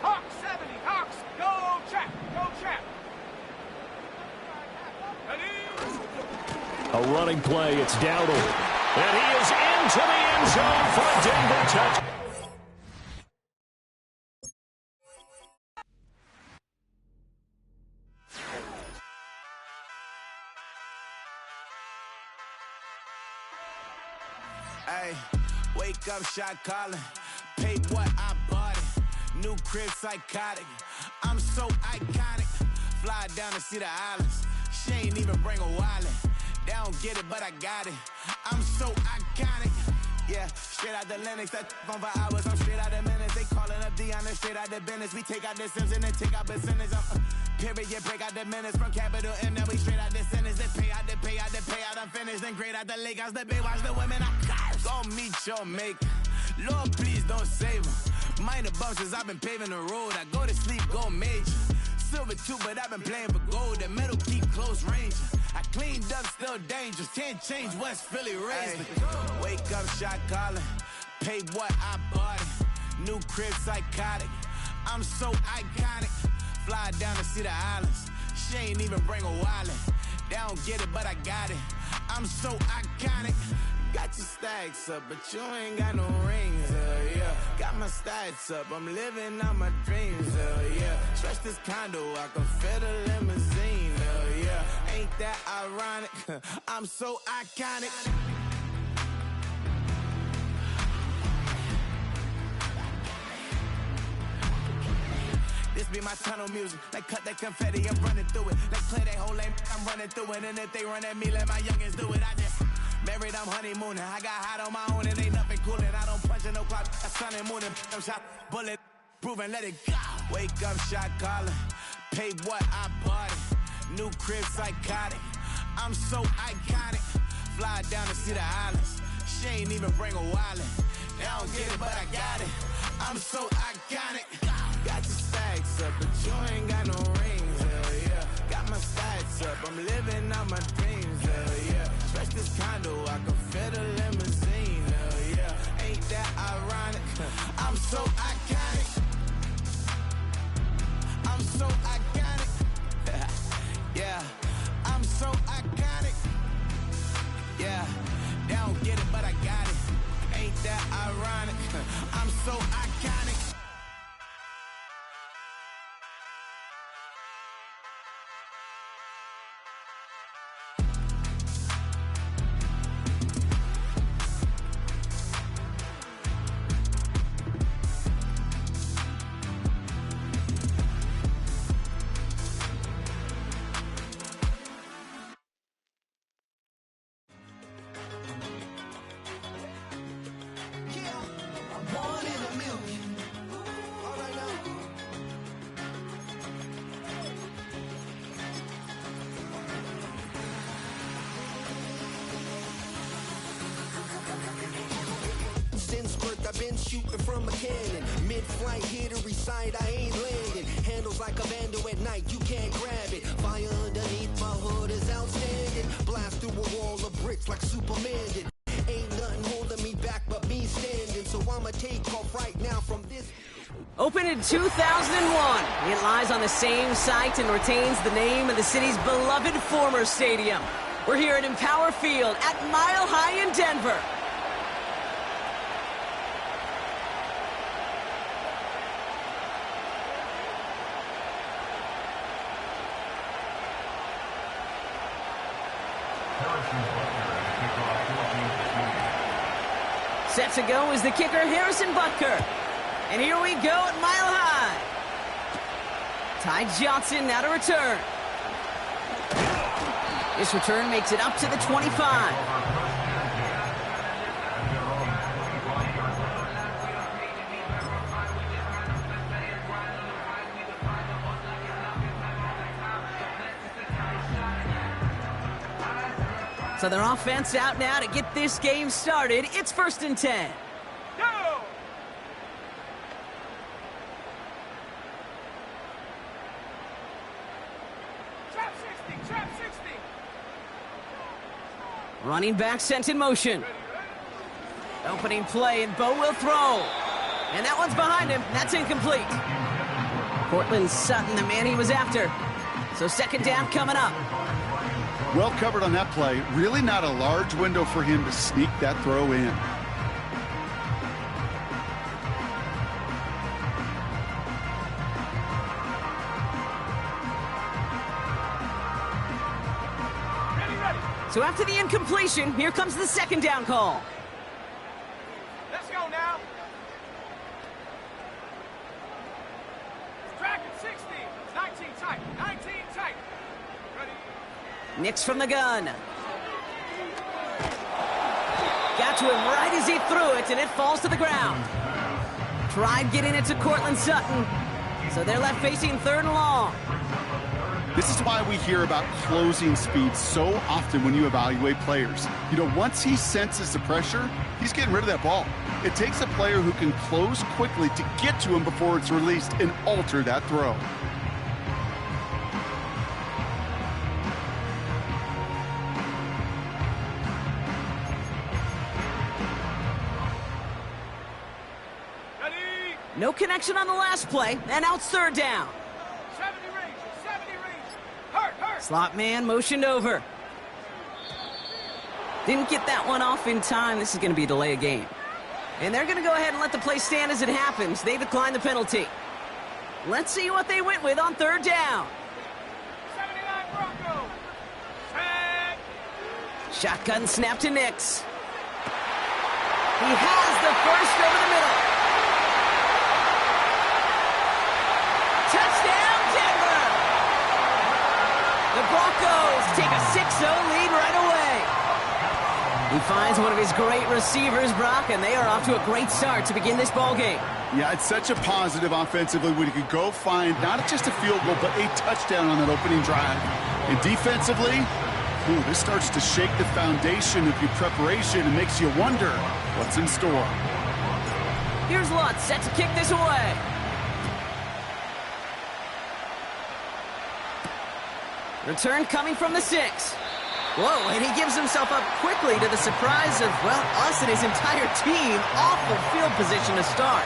Hawks 70, Hawks, go trap, go trap. A running play, it's Dowdle. And he is into the end zone for a Denver touchdown. Hey, wake up, shot calling. Paid what I bought it. New crib, psychotic. I'm so iconic. Fly down to see the islands. She ain't even bring a wallet. They don't get it, but I got it. I'm so iconic. Yeah, straight out the Lennox. That on for hours. I'm straight out the minutes. They calling up Dion. Straight out the business. We take out the Sims and then take out percentage. Period, break out the minutes from capital M. Now we straight out the sentence. They pay out the pay out the pay out. I'm finished. Then grade out the Lakers. The big watch the women. I gon' meet your mate. Lord, please don't save them. Minor bumps as I've been paving the road. I go to sleep, go major. Silver too, but I've been playing for gold. The metal keep close range. I cleaned up, still dangerous. Can't change West Philly raised. Wake up, shot calling. Pay what I bought it. New crib, psychotic. I'm so iconic. Fly down to see the islands. She ain't even bring a wallet. They don't get it, but I got it. I'm so iconic. Got your stacks up, but you ain't got no rings, yeah. Got my stacks up, I'm living out my dreams, yeah. Stretch this condo, I can fit a limousine, yeah. Ain't that ironic? I'm so iconic. This be my tunnel music. Like cut that confetti, I'm running through it. Like play that whole lane, I'm running through it. And if they run at me, let my youngins do it. I just married, I'm honeymooning. I got hot on my own and ain't nothing coolin'. I don't punch in no clock, I sun and moonin'. I'm shot, bullet, proven, let it go. Wake up, shot calling. Pay what I bought it. New crib, psychotic. I'm so iconic. Fly down to see the islands. She ain't even bring a wallet. They don't get it, but I got it. I'm so iconic. Got your stacks up, but you ain't got no rings, hell yeah. Got my stacks up, I'm living out my dreams, hell yeah. Stretch this condo, I can fit a limousine, hell yeah. Ain't that ironic? I'm so iconic. I'm so iconic. Yeah, I'm so iconic. Yeah, they don't get it, but I got it. Ain't that ironic? I'm so iconic. I've been shooting from a cannon. Mid-flight, here to recite, I ain't landing. Handles like a vandal at night, you can't grab it. Fire underneath my hood is outstanding. Blast through a wall of bricks like Superman did. Ain't nothing holding me back but me standing. So I'ma take off right now from this. Opened in 2001, it lies on the same site and retains the name of the city's beloved former stadium. We're here at Empower Field at Mile High in Denver. Set to go is the kicker, Harrison Butker. And here we go at Mile High. Ty Johnson now to return. This return makes it up to the 25. So their offense out now to get this game started. It's 1st and 10. Go! Trap 60, trap 60. Running back sent in motion. Opening play, and Bo will throw. And that one's behind him. That's incomplete. Cortland Sutton, the man he was after. So 2nd down coming up. Well covered on that play. Really not a large window for him to sneak that throw in. So after the incompletion, here comes the 2nd down call. Let's go now. Tracking 60. 19 tight. 19 tight. Ready? Nix from the gun. Got to him right as he threw it, and it falls to the ground. Tried getting it to Cortland Sutton. So they're left facing 3rd and long. This is why we hear about closing speed so often when you evaluate players. You know, once he senses the pressure, he's getting rid of that ball. It takes a player who can close quickly to get to him before it's released and alter that throw. No connection on the last play, and now it's 3rd down. 70 range, 70 range. Hurt. Slot man motioned over. Didn't get that one off in time. This is going to be a delay of game. And they're going to go ahead and let the play stand as it happens. They decline the penalty. Let's see what they went with on 3rd down. 79 Broncos. Set. Shotgun snap to Nix. He has the first over the middle. Touchdown, Denver! The Broncos take a 6-0 lead right away. He finds one of his great receivers, Brock, and they are off to a great start to begin this ball game. Yeah, it's such a positive offensively when you could go find not just a field goal, but a touchdown on that opening drive. And defensively, this starts to shake the foundation of your preparation and makes you wonder what's in store. Here's Lutz set to kick this away. Return coming from the 6. Whoa, and he gives himself up quickly to the surprise of, well, us and his entire team off of field position to start.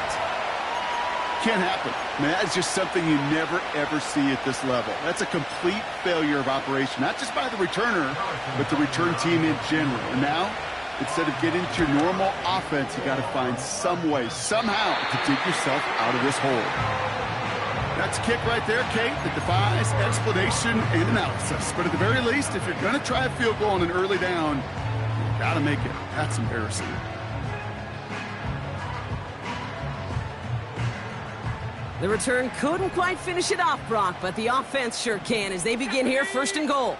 can't happen. I mean, that's just something you never, ever see at this level. That's a complete failure of operation, not just by the returner, but the return team in general. And now, instead of getting to your normal offense, you got to find some way, somehow, to dig yourself out of this hole. That's a kick right there, Kate, that defies explanation and analysis. But at the very least, if you're going to try a field goal on an early down, you got to make it. That's embarrassing. The return couldn't quite finish it off, Brock, but the offense sure can as they begin here, 1st and goal.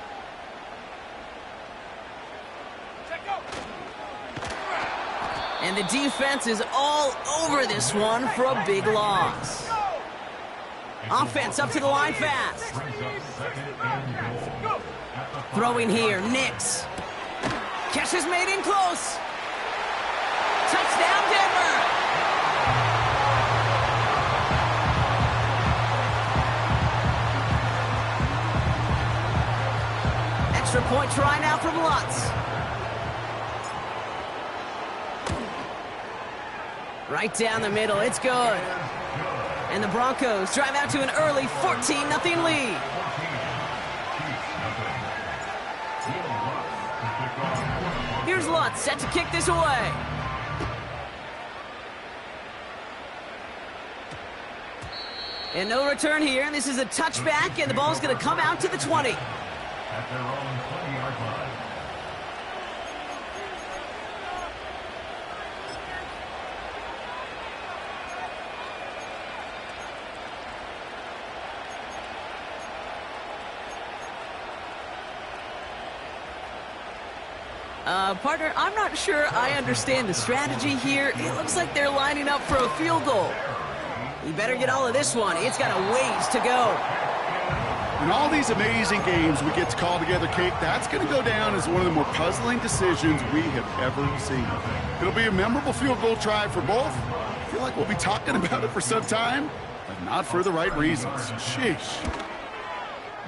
And the defense is all over this one for a big loss. Offense up to the line fast. Throwing here, Nix. Catch is made in close. Touchdown, Denver. Extra point try now from Lutz. Right down the middle, it's good. And the Broncos drive out to an early 14-0 lead. Here's Lutz, set to kick this away. And no return here, and this is a touchback, and the ball's going to come out to the 20. At their own 20-yard line. Partner, I'm not sure I understand the strategy here. It looks like they're lining up for a field goal. You better get all of this one. It's got a ways to go. In all these amazing games we get to call together, Kate, that's going to go down as one of the more puzzling decisions we have ever seen. It'll be a memorable field goal try for both. I feel like we'll be talking about it for some time, but not for the right reasons. Sheesh.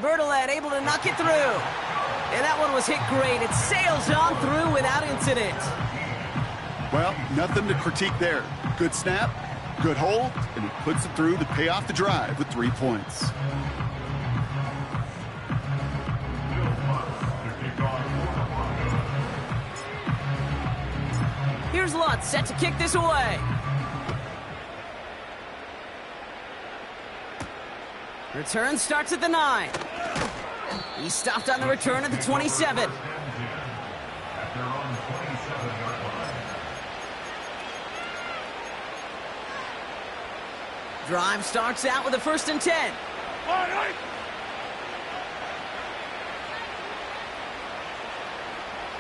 Bertolet able to knock it through. And that one was hit great. It sails on through without incident. Well, nothing to critique there. Good snap, good hold, and he puts it through to pay off the drive with 3 points. Here's Lutz, set to kick this away. Return starts at the 9. He stopped on the return at the 27. Drive starts out with a 1st and 10.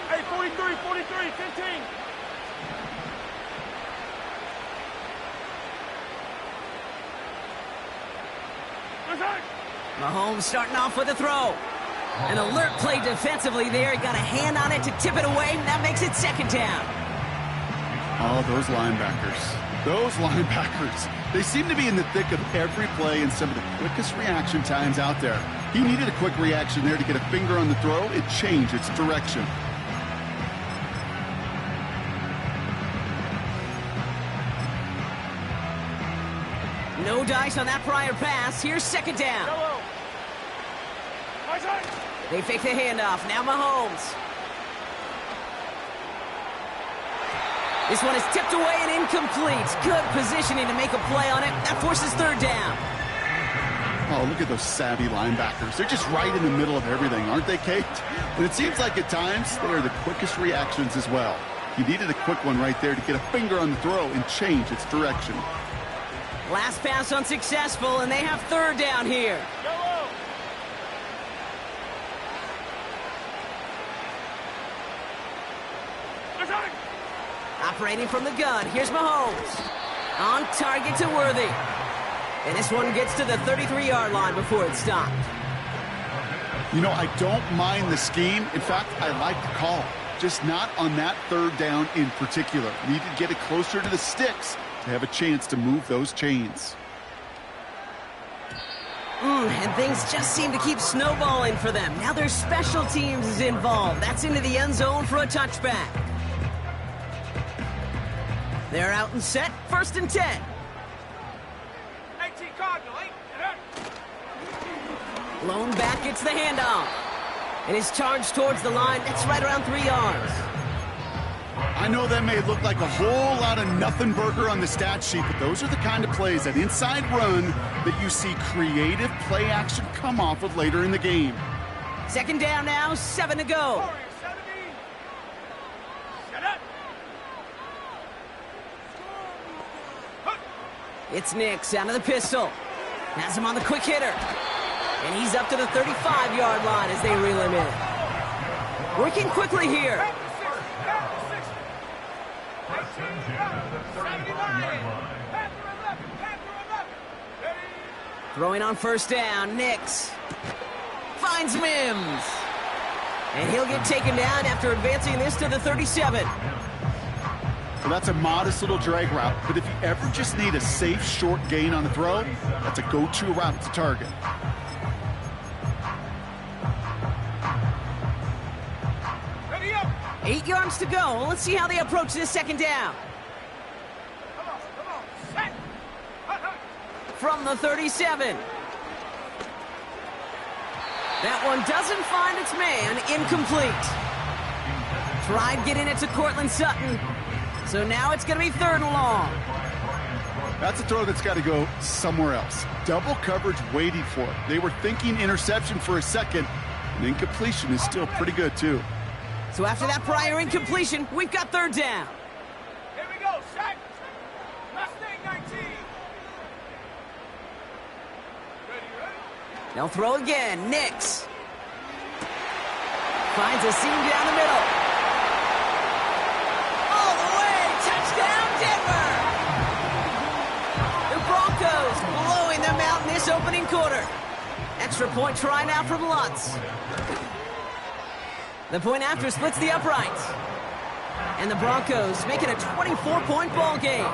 Hey, 43, 43, 15. Mahomes starting off with a throw. An alert play defensively there. He got a hand on it to tip it away, and that makes it 2nd down. Oh, those linebackers. Those linebackers. They seem to be in the thick of every play and some of the quickest reaction times out there. He needed a quick reaction there to get a finger on the throw. It changed its direction. No dice on that prior pass. Here's 2nd down. They fake the handoff. Now Mahomes. This one is tipped away and incomplete. Good positioning to make a play on it. That forces 3rd down. Oh, look at those savvy linebackers. They're just right in the middle of everything, aren't they, Kate? And it seems like at times they are the quickest reactions as well. He needed a quick one right there to get a finger on the throw and change its direction. Last pass unsuccessful, and they have 3rd down here. Operating from the gun, here's Mahomes. On target to Worthy. And this one gets to the 33-yard line before it's stopped. You know, I don't mind the scheme. In fact, I like the call. Just not on that 3rd down in particular. Need to get it closer to the sticks to have a chance to move those chains. And things just seem to keep snowballing for them. Now their special teams is involved. That's into the end zone for a touchback. They're out and set, 1st and 10. Blown back, it's the handoff. And his charge towards the line, that's right around 3 yards. I know that may look like a whole lot of nothing burger on the stat sheet, but those are the kind of plays, that inside run, that you see creative play action come off with later in the game. Second down now, 7 to go. It's Nix out of the pistol. Has him on the quick hitter. And he's up to the 35-yard line as they reel him in. Working quickly here. Throwing on first down, Nix finds Mims. And he'll get taken down after advancing this to the 37. Well, that's a modest little drag route, but if you ever just need a safe, short gain on the throw, that's a go-to route to target. Ready up. 8 yards to go. Let's see how they approach this second down. Come on, set. From the 37. That one doesn't find its man. Incomplete. Tried getting it to Cortland Sutton. So now it's going to be 3rd and long. That's a throw that's got to go somewhere else. Double coverage waiting for it. They were thinking interception for a second, and incompletion is still pretty good, too. So after that prior incompletion, we've got 3rd down. Here we go, set. Mustang 19. Ready. They'll throw again. Nix finds a seam down the middle. All the way. Touchdown, Denver. The Broncos blowing them out in this opening quarter. Extra point try now from Lutz. The point after splits the uprights. And the Broncos make it a 24-point ball game.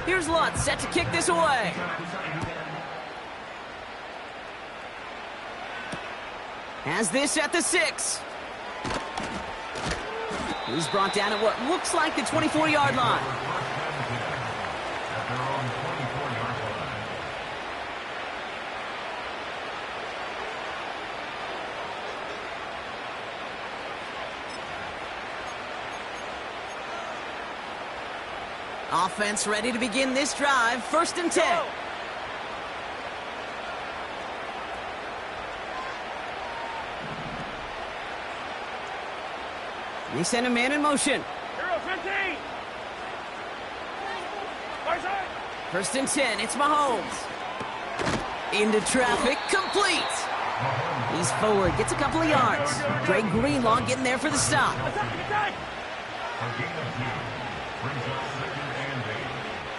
Here's Lutz set to kick this away. Has this at the 6. He's brought down at what looks like the 24-yard line. Offense ready to begin this drive. 1st and 10. They send a man in motion. 15. 1st and 10. It's Mahomes. Into traffic. Complete. He's forward. Gets a couple of yards. Dre Greenlaw getting there for the stop. Brings up 2nd and 8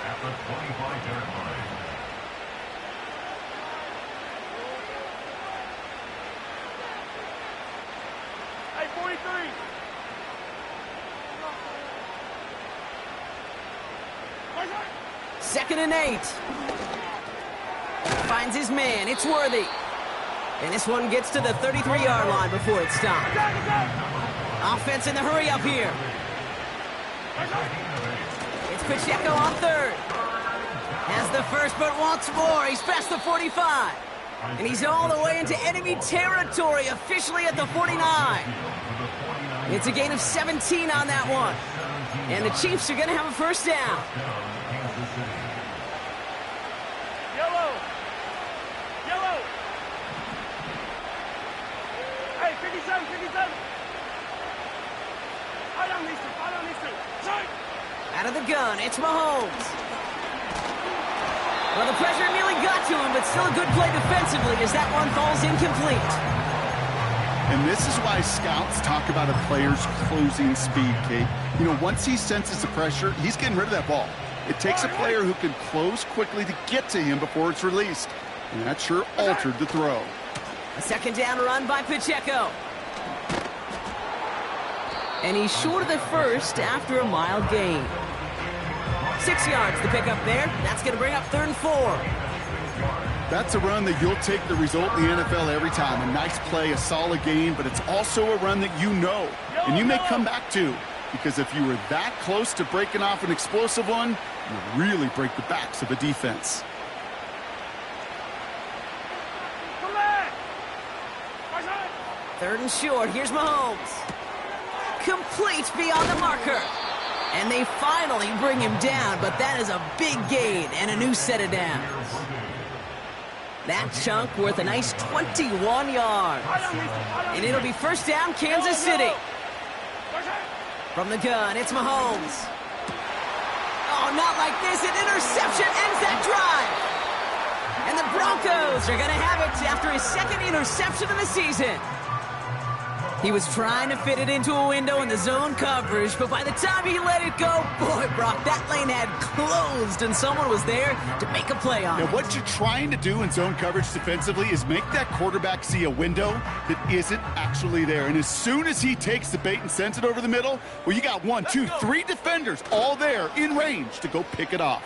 at the 25-yard line. Hey, 43. Second and 8. Finds his man. It's Worthy. And this one gets to the 33-yard line before it stops. Offense in the hurry up here. It's Pacheco on 3rd. Has the first, but wants more. He's past the 45. And he's all the way into enemy territory, officially at the 49. It's a gain of 17 on that one. And the Chiefs are going to have a 1st down. Yellow. Hey, 57. I don't need to. Out of the gun, it's Mahomes. Well, the pressure nearly got to him, but still a good play defensively as that one falls incomplete. And this is why scouts talk about a player's closing speed, Kate. You know, once he senses the pressure, he's getting rid of that ball. It takes a player who can close quickly to get to him before it's released. And that sure altered the throw. A 2nd down run by Pacheco. And he's short of the 1st after a mild gain. 6 yards to pick up there. That's going to bring up 3rd and 4. That's a run that you'll take the result in the NFL every time. A nice play, a solid gain, but it's also a run that you know, and you may come back to. because if you were that close to breaking off an explosive one, you really break the backs of a defense. Third and short. Here's Mahomes. Complete beyond the marker. And they finally bring him down, but that is a big gain and a new set of downs. That chunk worth a nice 21 yards. And it'll be first down, Kansas City. From the gun, it's Mahomes. Oh, not like this. An interception ends that drive. And the Broncos are going to have it after his second interception of the season. He was trying to fit it into a window in the zone coverage, but by the time he let it go, boy, Brock, that lane had closed and someone was there to make a play on it. Now, what you're trying to do in zone coverage defensively is make that quarterback see a window that isn't actually there. And as soon as he takes the bait and sends it over the middle, well, you got 1, 2, 3 defenders all there in range to go pick it off.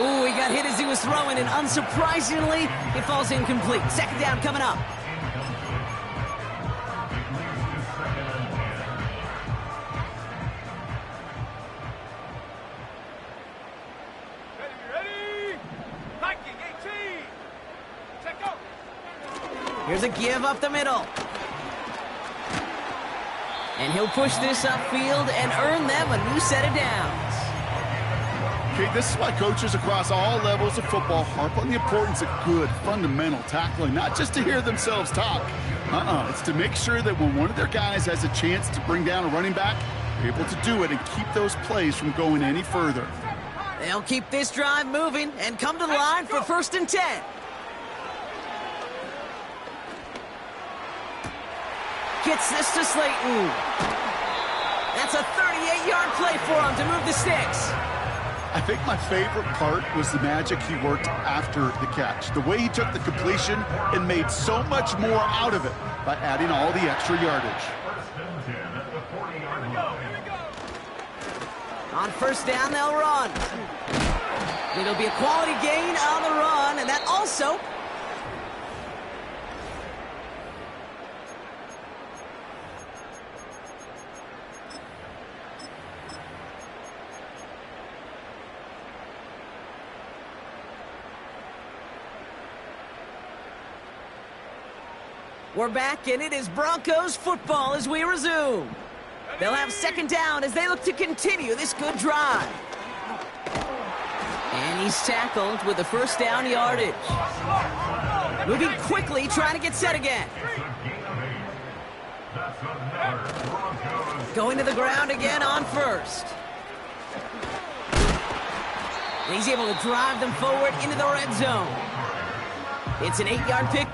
Ooh, he got hit as he was throwing, and unsurprisingly, it falls incomplete. Second down coming up. Here's a give up the middle. And he'll push this upfield and earn them a new set of downs. Okay, this is why coaches across all levels of football harp on the importance of good, fundamental tackling, not just to hear themselves talk. It's to make sure that when one of their guys has a chance to bring down a running back, they're able to do it and keep those plays from going any further. They'll keep this drive moving and come to the line for first and 10. Gets this to Slayton. That's a 38-yard play for him to move the sticks. I think my favorite part was the magic he worked after the catch. The way he took the completion and made so much more out of it by adding all the extra yardage. On first down, they'll run. It'll be a quality gain on the run, and that also... We're back, and it is Broncos football as we resume. They'll have second down as they look to continue this good drive. And he's tackled with the first down yardage. Moving quickly, trying to get set again. Going to the ground again on first. And he's able to drive them forward into the red zone. It's an 8-yard pick.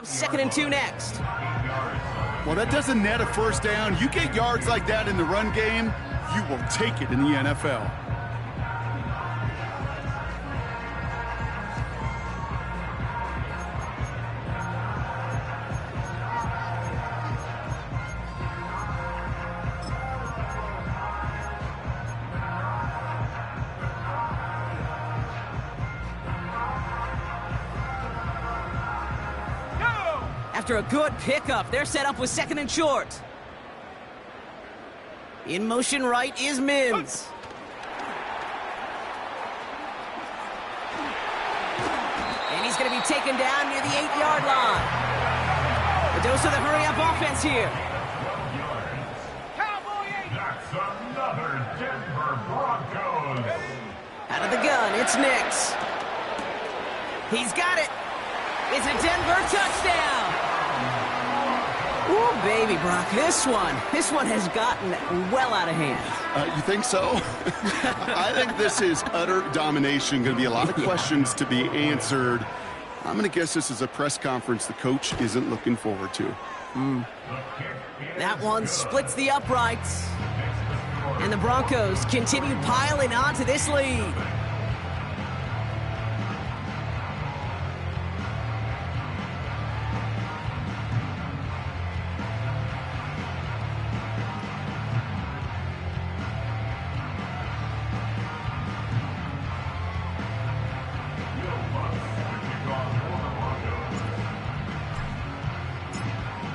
Second and 2 next. Well, that doesn't net a first down. You get yards like that in the run game, you will take it in the NFL. After a good pickup, they're set up with second and short. In motion right is Mims. And he's going to be taken down near the 8-yard line. A dose of the hurry-up offense here. That's another Denver Broncos. Out of the gun, it's Nix. He's got it. It's a Denver touchdown. Ooh, baby, Brock, this one has gotten well out of hand. You think so? I think this is utter domination. Going to be a lot of questions to be answered. I'm going to guess this is a press conference the coach isn't looking forward to. That one splits the uprights. And the Broncos continue piling on to this lead.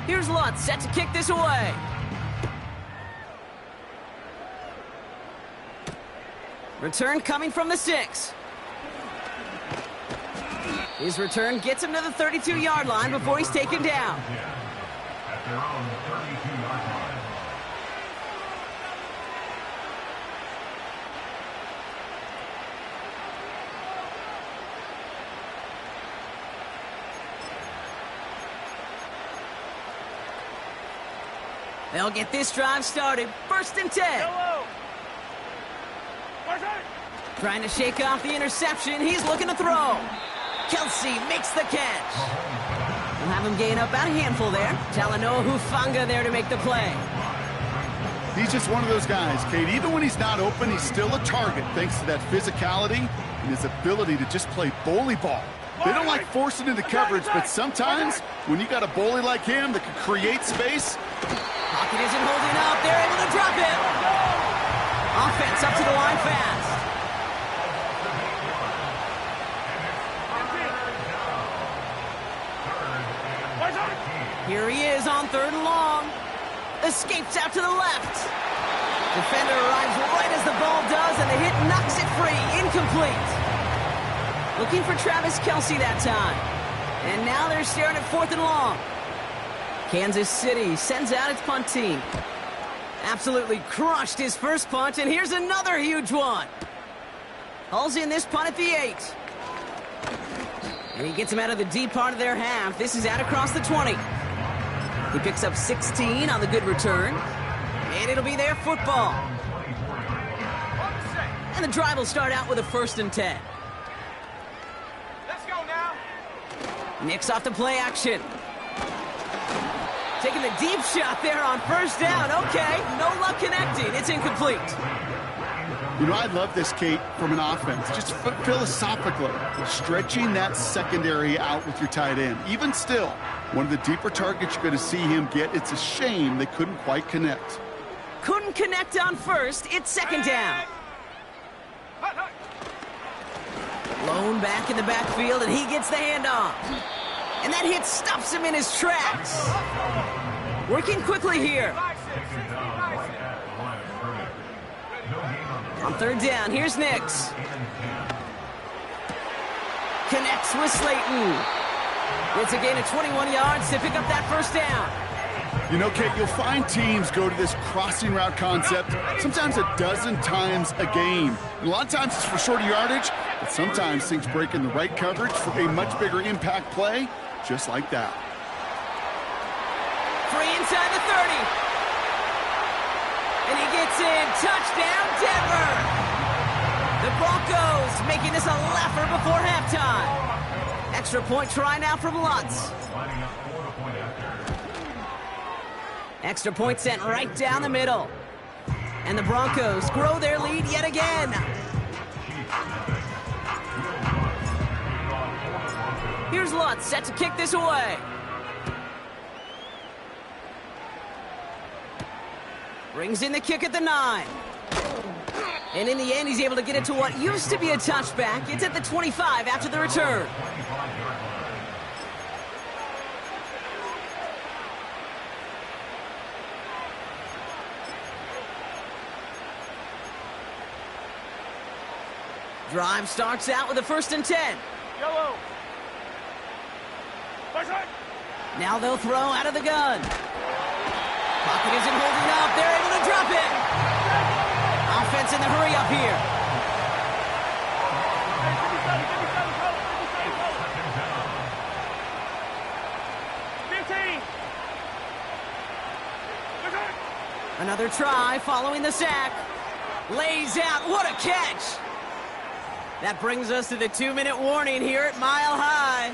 Here's Lutz, set to kick this away. Return coming from the 6. His return gets him to the 32-yard line before he's taken down. At their own 32-yard line. They'll get this drive started. 1st and 10. Trying to shake off the interception. He's looking to throw. Kelsey makes the catch. We'll have him gain up about a handful there. Talanoa Hufanga there to make the play. He's just one of those guys, Kate. Even when he's not open, he's still a target thanks to that physicality and his ability to just play bully ball. They don't like forcing into coverage, but sometimes when you got a bully like him that can create space. Pocket isn't holding up. They're able to drop it. Offense up to the line fast. Here he is on 3rd and long. Escapes out to the left. Defender arrives right as the ball does, and the hit knocks it free. Incomplete. Looking for Travis Kelsey that time. And now they're staring at 4th and long. Kansas City sends out its punt team. Absolutely crushed his first punt, and here's another huge one. Hauls in this punt at the 8. And he gets him out of the deep part of their half. This is out across the 20. He picks up 16 on the good return. And it'll be their football. And the drive will start out with a 1st and 10. Let's go now. Nicks off the play action. Taking the deep shot there on 1st down. Okay, no luck connecting. It's incomplete. You know, I love this, Kate, from an offense. Just philosophically, stretching that secondary out with your tight end. Even still, one of the deeper targets you're going to see him get. It's a shame they couldn't quite connect. Couldn't connect on 1st. It's 2nd down. Lone back in the backfield, and he gets the handoff. And that hit stops him in his tracks. Working quickly here. On 3rd down, here's Nicks. Connects with Slayton. It's a gain of 21 yards to pick up that 1st down. You know, Kate, you'll find teams go to this crossing route concept sometimes a dozen times a game. And a lot of times it's for shorter yardage, but sometimes things break in the right coverage for a much bigger impact play, just like that. Free inside the 30. And he gets in. Touchdown, Denver. The Broncos making this a laugher before halftime. Extra point try now from Lutz. Extra point sent right down the middle. And the Broncos grow their lead yet again. Here's Lutz set to kick this away. Brings in the kick at the 9. And in the end, he's able to get it to what used to be a touchback. It's at the 25 after the return. Drive starts out with a 1st and 10. Yellow. Now they'll throw out of the gun. Pocket isn't holding up. They're able to drop it. Offense in the hurry up here. Another try following the sack. Lays out. What a catch. That brings us to the 2-minute warning here at Mile High.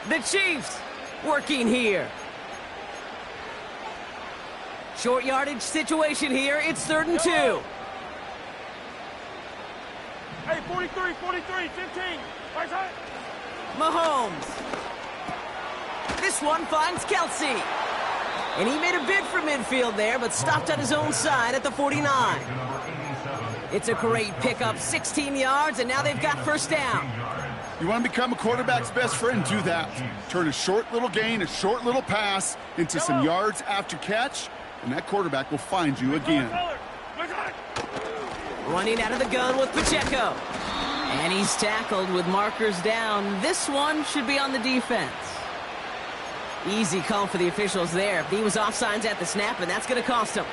The Chiefs working here. Short yardage situation here. It's 3rd and 2. Hey, 43, 43, 15. Right side. Mahomes. This one finds Kelsey. And he made a bid for midfield there, but stopped on his own side at the 49. It's a great pickup, 16 yards, and now they've got 1st down. You want to become a quarterback's best friend, do that. Turn a short little gain, a short little pass into some yards after catch, and that quarterback will find you again. Running out of the gun with Pacheco. And he's tackled with markers down. This one should be on the defense. Easy call for the officials there. He was offsides at the snap, and that's going to cost him.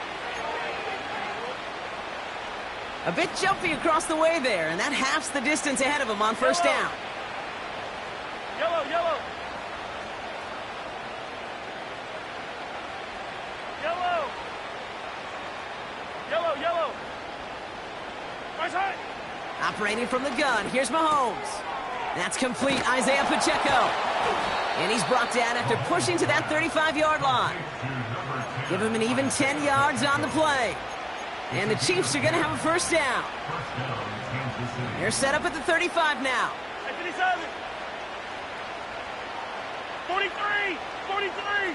A bit jumpy across the way there, and that halves the distance ahead of him on 1st down. Yellow, yellow. Yellow. Yellow, yellow. Right side. Operating from the gun, here's Mahomes. That's complete, Isaiah Pacheco. And he's brought down after pushing to that 35-yard line. Give him an even 10 yards on the play. And the Chiefs are going to have a 1st down. They're set up at the 35 now. 57. 43, 43.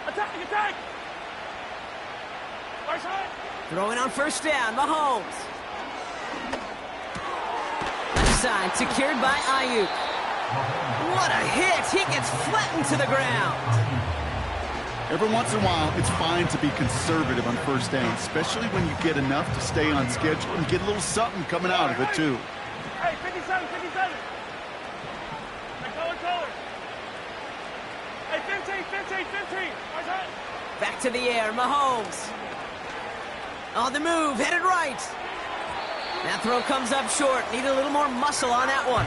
Attack, attack. Right side. Throwing on 1st down, Mahomes. Left side, secured by Ayuk. What a hit! He gets flattened to the ground. Every once in a while, it's fine to be conservative on 1st down, especially when you get enough to stay on schedule and get a little something coming out of it, too. Hey, 57, 57. Hey, color. Hey, 15, 15, 15. Right side. Back to the air, Mahomes. On the move, headed right. That throw comes up short. Need a little more muscle on that one.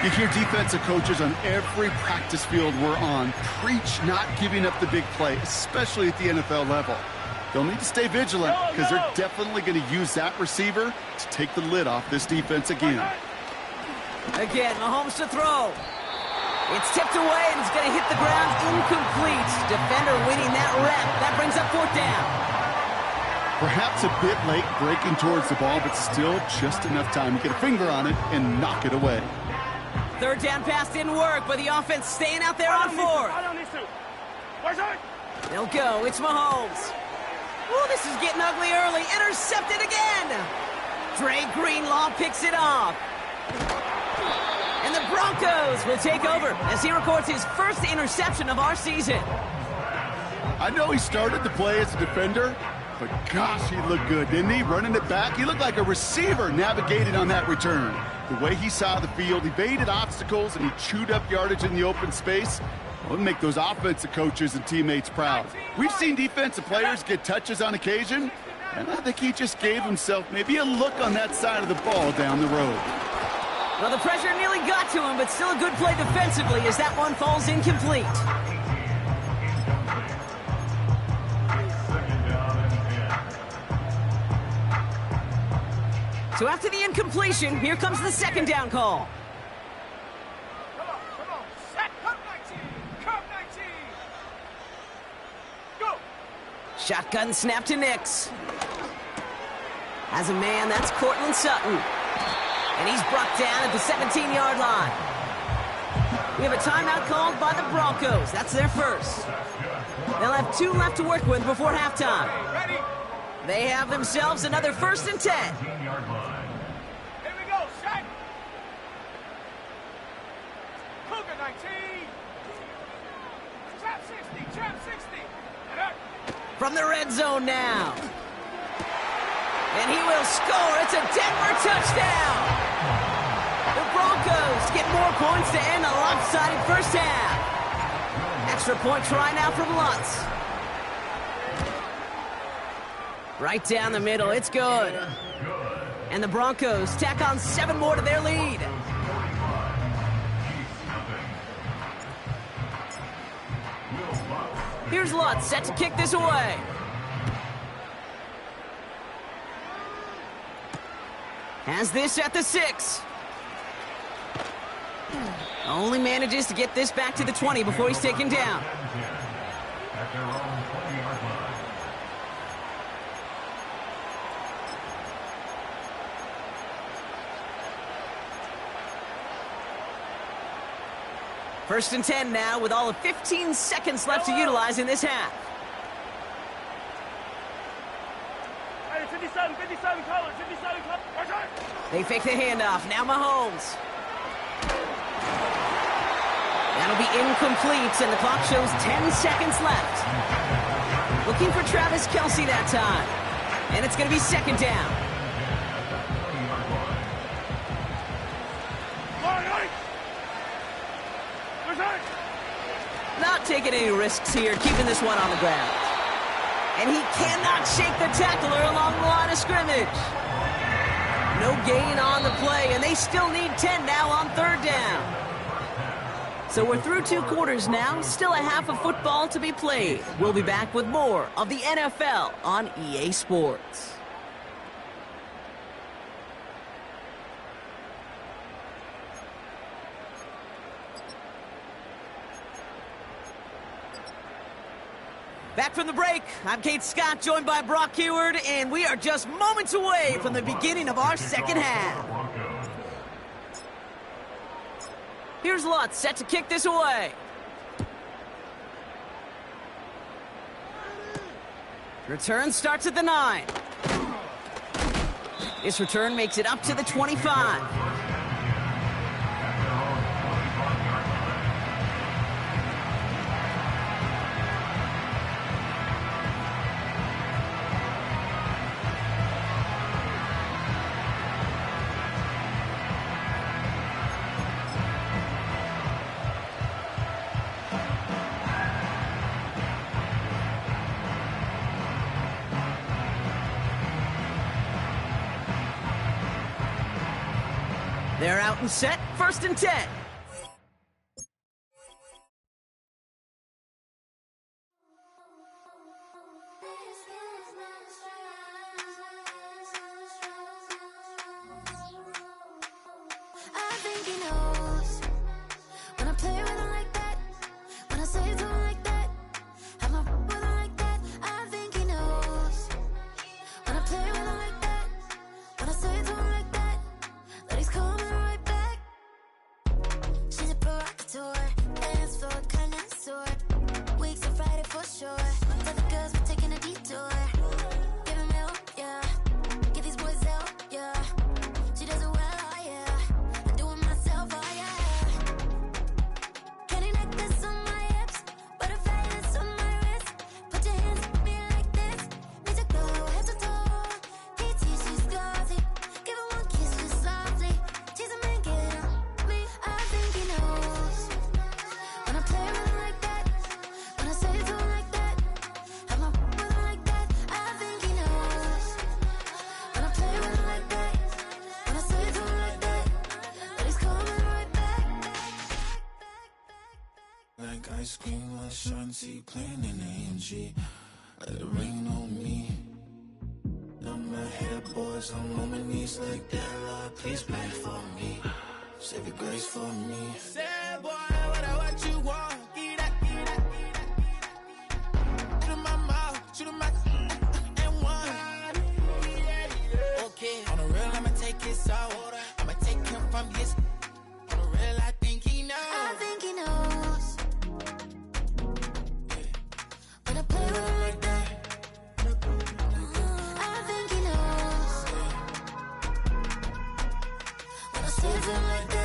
You hear defensive coaches on every practice field we're on preach not giving up the big play, especially at the NFL level. They'll need to stay vigilant because they're definitely going to use that receiver to take the lid off this defense again. Again, Mahomes to throw. It's tipped away and it's going to hit the ground incomplete. Defender winning that rep. That brings up 4th down. Perhaps a bit late breaking towards the ball, but still just enough time to get a finger on it and knock it away. 3rd down pass didn't work, but the offense staying out there on 4th. They'll go. It's Mahomes. Oh, this is getting ugly early. Intercepted again. Dre Greenlaw picks it off. And the Broncos will take over as he records his 1st interception of our season. I know he started the play as a defender, but gosh, he looked good, didn't he? Running it back, he looked like a receiver navigated on that return. The way he saw the field, evaded obstacles, and he chewed up yardage in the open space. Well, it'll make those offensive coaches and teammates proud. We've seen defensive players get touches on occasion, and I think he just gave himself maybe a look on that side of the ball down the road. Well, the pressure nearly got to him, but still a good play defensively as that one falls incomplete. So after the incompletion, here comes the 2nd down call. Come on. Set. Come 19. Come 19. Go. Shotgun snap to Nix. As a man, that's Cortland Sutton. And he's brought down at the 17-yard line. We have a timeout called by the Broncos. That's their 1st. They'll have 2 left to work with before halftime. Ready. They have themselves another 1st and 10. Here we go. Set. Cougar 19. Trap 60. Trap 60. From the red zone now. And he will score. It's a Denver touchdown. The Broncos get more points to end a lopsided 1st half. Extra point try now from Lutz. Right down the middle. It's good. And the Broncos tack on 7 more to their lead. Here's Lutz set to kick this away. Has this at the 6. Only manages to get this back to the 20 before he's taken down. At their own 20-yard line. First and 10 now with all of 15 seconds left to utilize in this half. Hey, 57 colors, 57 colors. They fake the handoff. Now Mahomes. That'll be incomplete, and the clock shows 10 seconds left. Looking for Travis Kelce that time. And it's going to be second down. Not taking any risks here, keeping this one on the ground. And he cannot shake the tackler along the line of scrimmage. No gain on the play, and they still need 10 now on third down. So we're through 2 quarters now, still a half of football to be played. We'll be back with more of the NFL on EA Sports. Back from the break, I'm Kate Scott, joined by Brock Heward, and we are just moments away from the beginning of our second half. Here's Lutz, set to kick this away. Return starts at the 9. This return makes it up to the 25. They're out and set, first and 10. I think he knows when I play with him like that, when I say to him like that, have my with him like that. I think he knows when I play with him like that, when I say to him like that, that he's coming right back. She's a provocateur, dance floor connoisseur, weeks on Friday for sure. Tell the girls we're taking a detour. Give him help, yeah. Get these boys out, yeah. She does it well, oh yeah. I do it myself, oh yeah. Candy necklace on my hips, butterflies on my wrist. Put your hands on me like this. Need to go head to toe. TT, she's gauzy. Give her one kiss just softly. Tease him and get on me. I think he knows when I play with him like that, when I say to him like that, have my with him like that. I think he knows when I play with him like that, when I say to him like that, that he's coming right back. Like ice cream, Ashanti playing in AMG. Let it rain on me. On my head, boys, I'm on my knees like that. Lord, please pray for me. Save your grace for me. Say, boy, what you want? Get that, get that, get that. Shoot in my mouth, shoot in my and one. Okay, on the real, I'ma take his soul. I'ma take him from his. On the real, I think he knows. I think he knows when I play with him like that. I think he knows when I say to him like that.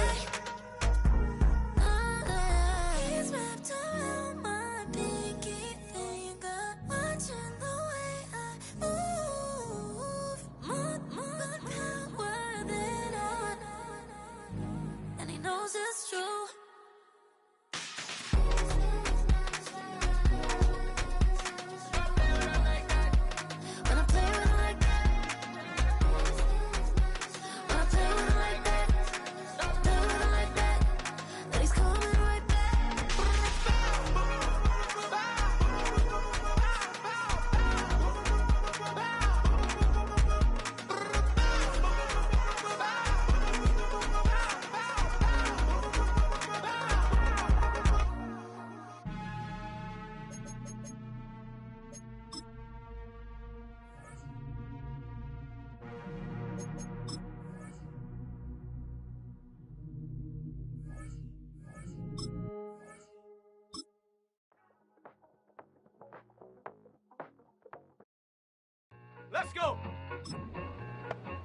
Let's go.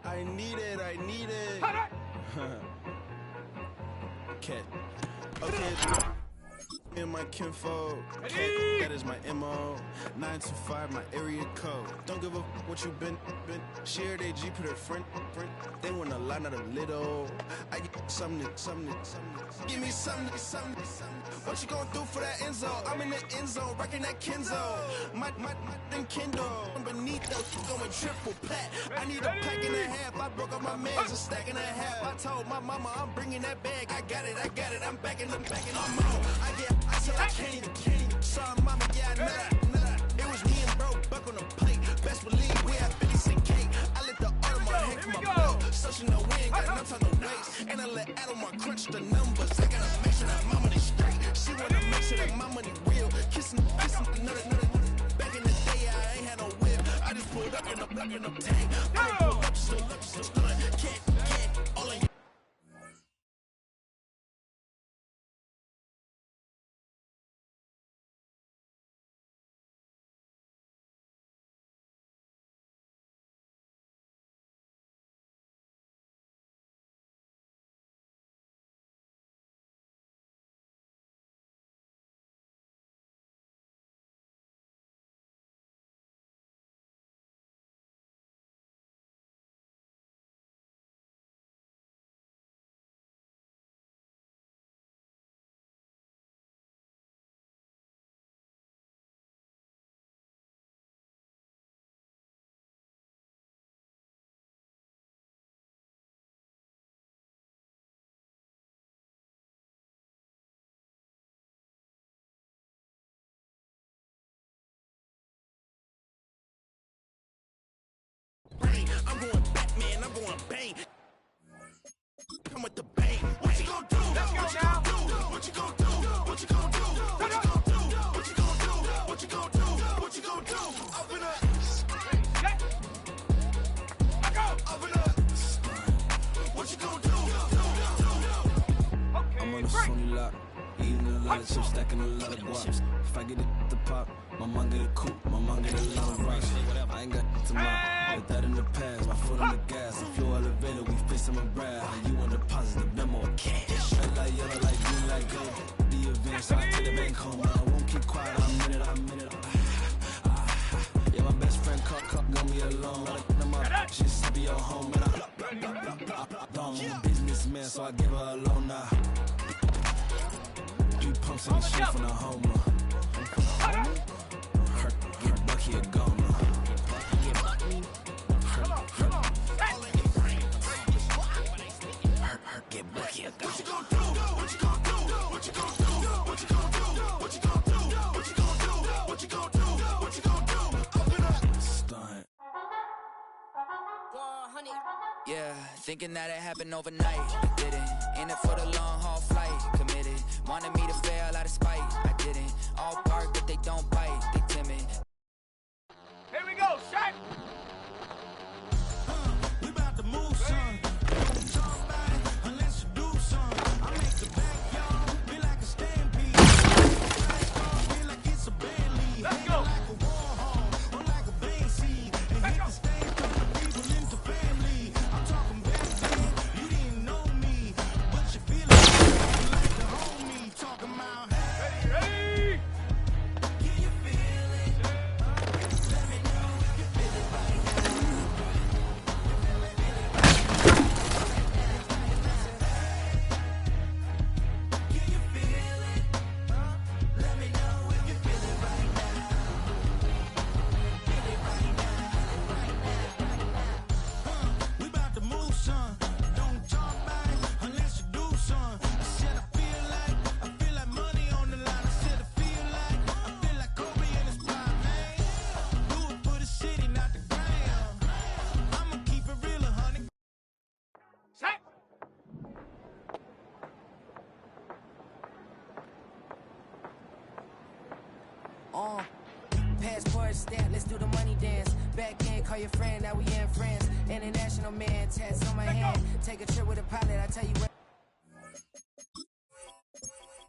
I need it. Cat. Okay. In my kinfolk, that is my MO. 925, my area code. Don't give a what you been. Shared AG, put her friend. They want a lot, not a little. I get something. Give me something. What you gonna do for that Enzo? I'm in the end zone, rocking that Kenzo. My Kindle. Beneath those, going triple plat. I need a pack and a half. I broke up my mans, a stack and a half. I told my mama I'm bringing that bag. I got it. I'm backing them. I'm on. I get. I said I can't even. Sorry, mama, yeah, nada. It was me and bro, buck on the plate. Best believe we have 50 cent cake. I let the Audemars hang from my belt. So she know we ain't got no time to waste. And I let Audemars crunch the numbers. I gotta make sure that my money straight. She wanna make sure that my money real. Kissing, another. Back in the day, I ain't had no whip. I just pulled up in the tank. I ain't pulled up, still can't, all of you. I'm going Batman, I'm going bang. Come with the bang. What you gonna do? Let's go now. What you gonna do? What you gonna do? What you gonna do? What you gonna do? What you gonna do? What you gonna do? Open up. Open up. What you gonna do? I'm on a Sony lot, eating a lot of chips, stacking a lot of guaps. If I get it at the pop, my mom get a coupe, my mom get a lot of rice. I ain't got to mop. Put that in the past, my foot on the gas. The flow elevator, we facing my brad. You want the positive, no more cash. Red light, yellow light, green light, go. The event, so I take the bank home. I won't keep quiet, I'm in it. Yeah, my best friend cut, got me alone. She said be your home, and I'm businessman, so I give her a loan now. 3 pumps in the shit from the homer. Hurt Bucky a goner. Get Bucky a goner. What you gonna do? What you gonna do? What you gonna do? What you gonna do? What you gonna do? What you gonna do? What you gonna do? What you gonna do? Open up. Stunt. Yeah, thinking that it happened overnight. I didn't. In it for the long haul flight. Committed. Wanted me to fail out of spite. I didn't. All bark, but they don't bite. They timid. Here we go, shot. We about to move, son. Don't talk about it unless you do something. I make the backyard feel like a stampede. Feel like it's a band lead. Let's go. Like a war hall or like a bang seed. And hit the stage, turn the people into family. I'm talking back then, you didn't know me, but you feel like the homie. Talking about Ready? can you feel it? Let me know if you feel it right now. Can you feel it? Let me know if you feel it right now. Feel it right now. We about to move, son. Don't talk about it unless you do, son. I said I feel like money on the line. I said I feel like Kobe in his prime, man. Do it for the city, not the gram. I'ma keep it real, 100. Set. Passport stamp, let's do the money dance. Back in, call your friend, now we in France. International man, tats on my hand. Take a trip with a pilot, I tell you where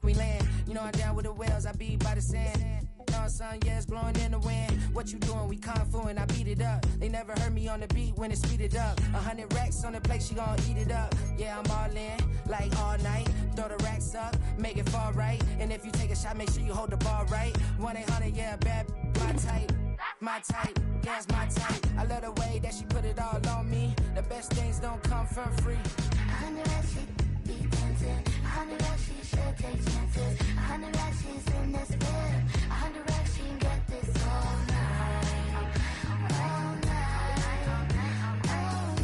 we land. You know I'm down with the whales, I be by the sand. No, on, son, yeah, it's blowing in the wind. What you doing? We kung fu and I beat it up. They never heard me on the beat when it speeded up. 100 racks on the plate, she gon' eat it up. Yeah, I'm all in, like all night. Throw the racks up, make it fall right. And if you take a shot, make sure you hold the ball right. 1-800, yeah, bad, my type. My type, yeah, it's my type. I love the way that she put it all on me. The best things don't come for free. 100 racks, she be dancing. 100 racks, she should take chances. 100 racks, she's in this bed. 100 racks, she can get this all night. All night. All night.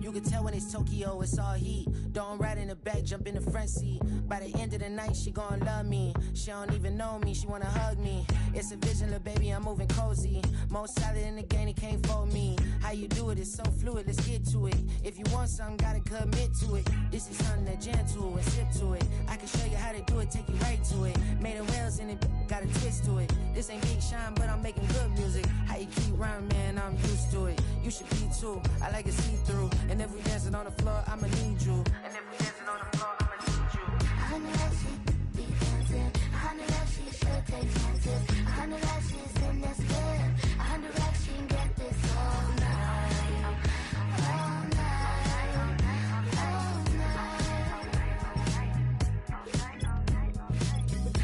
You can tell when it's Tokyo, it's all heat. Don't ride in the back, jump in the front seat. By the end of the night, she gon' love me. She don't even know me, she wanna hug me. It's a vision, little baby, I'm moving cozy. Most solid in the game, it can't fold me. How you do it, it's so fluid, let's get to it. If you want something, gotta commit to it. This is something that jam to and sip to it. I can show you how to do it, take you right to it. Made a rails in it, got a twist to it. This ain't Big Shine, but I'm making good music. How you keep rhyming, man, I'm used to it. You should be too, I like it see-through. And if we dancing on the floor, I'ma need you. And if we dancing on the floor, I'ma need you. 100 racks, she be dancing. 100 racks, she should take chances. 100 racks, she's in this bed. 100 racks, she can get this all night. All night. All night.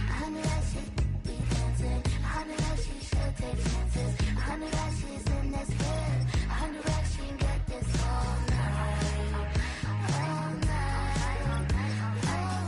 100 racks, she be dancing. 100 racks, she should take chances. 100 racks, she's in this bed. 100 racks, she can get this all night. All night. All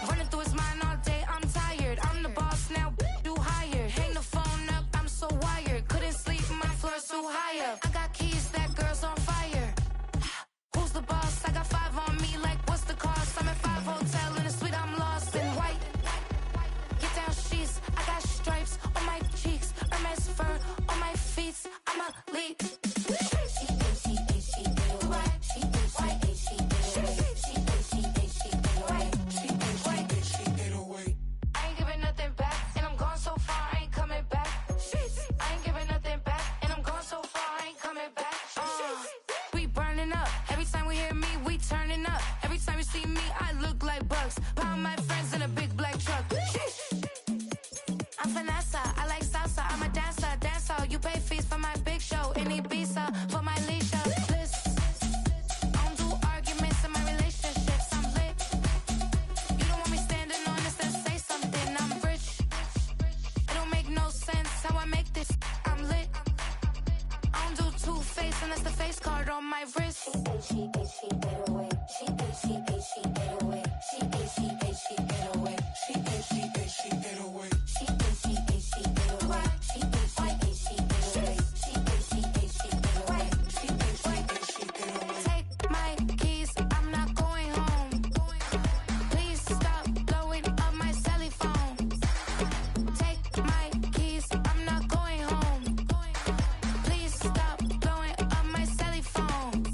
Running through his mind all day, I'm tired. I'm the boss now, do higher. Hang the phone up, I'm so wired. Couldn't sleep, my floor's too high up. I got keys, that girl's on fire. Who's the boss? I got 5 on me, like what's the cost? I'm at 5 hotel in a suite, I'm lost in white. Get down sheets, I got stripes on my cheeks. Hermes fur on my feet, I'm a lead. I ain't giving nothing back, and I'm gone so far, I ain't coming back. I ain't giving nothing back, and I'm gone so far, I ain't coming back. We burning up, every time we hear me, we turning up. Every time you see me, I look like bugs. Pound my friends in a big black truck. I'm Vanessa, I like salsa, I'm a dancer, dance all. You pay fees for my big show, in Ibiza, for my leisure. Bliss. I don't do arguments in my relationships, I'm lit. You don't want me standing on this, then say something, I'm rich. It don't make no sense how I make this, I'm lit. I don't do two-face unless the face card on my wrist. Take my keys, I'm not going home. Please stop blowing up my celly phone. Take my keys, I'm not going home. Please stop blowing up my celly phone.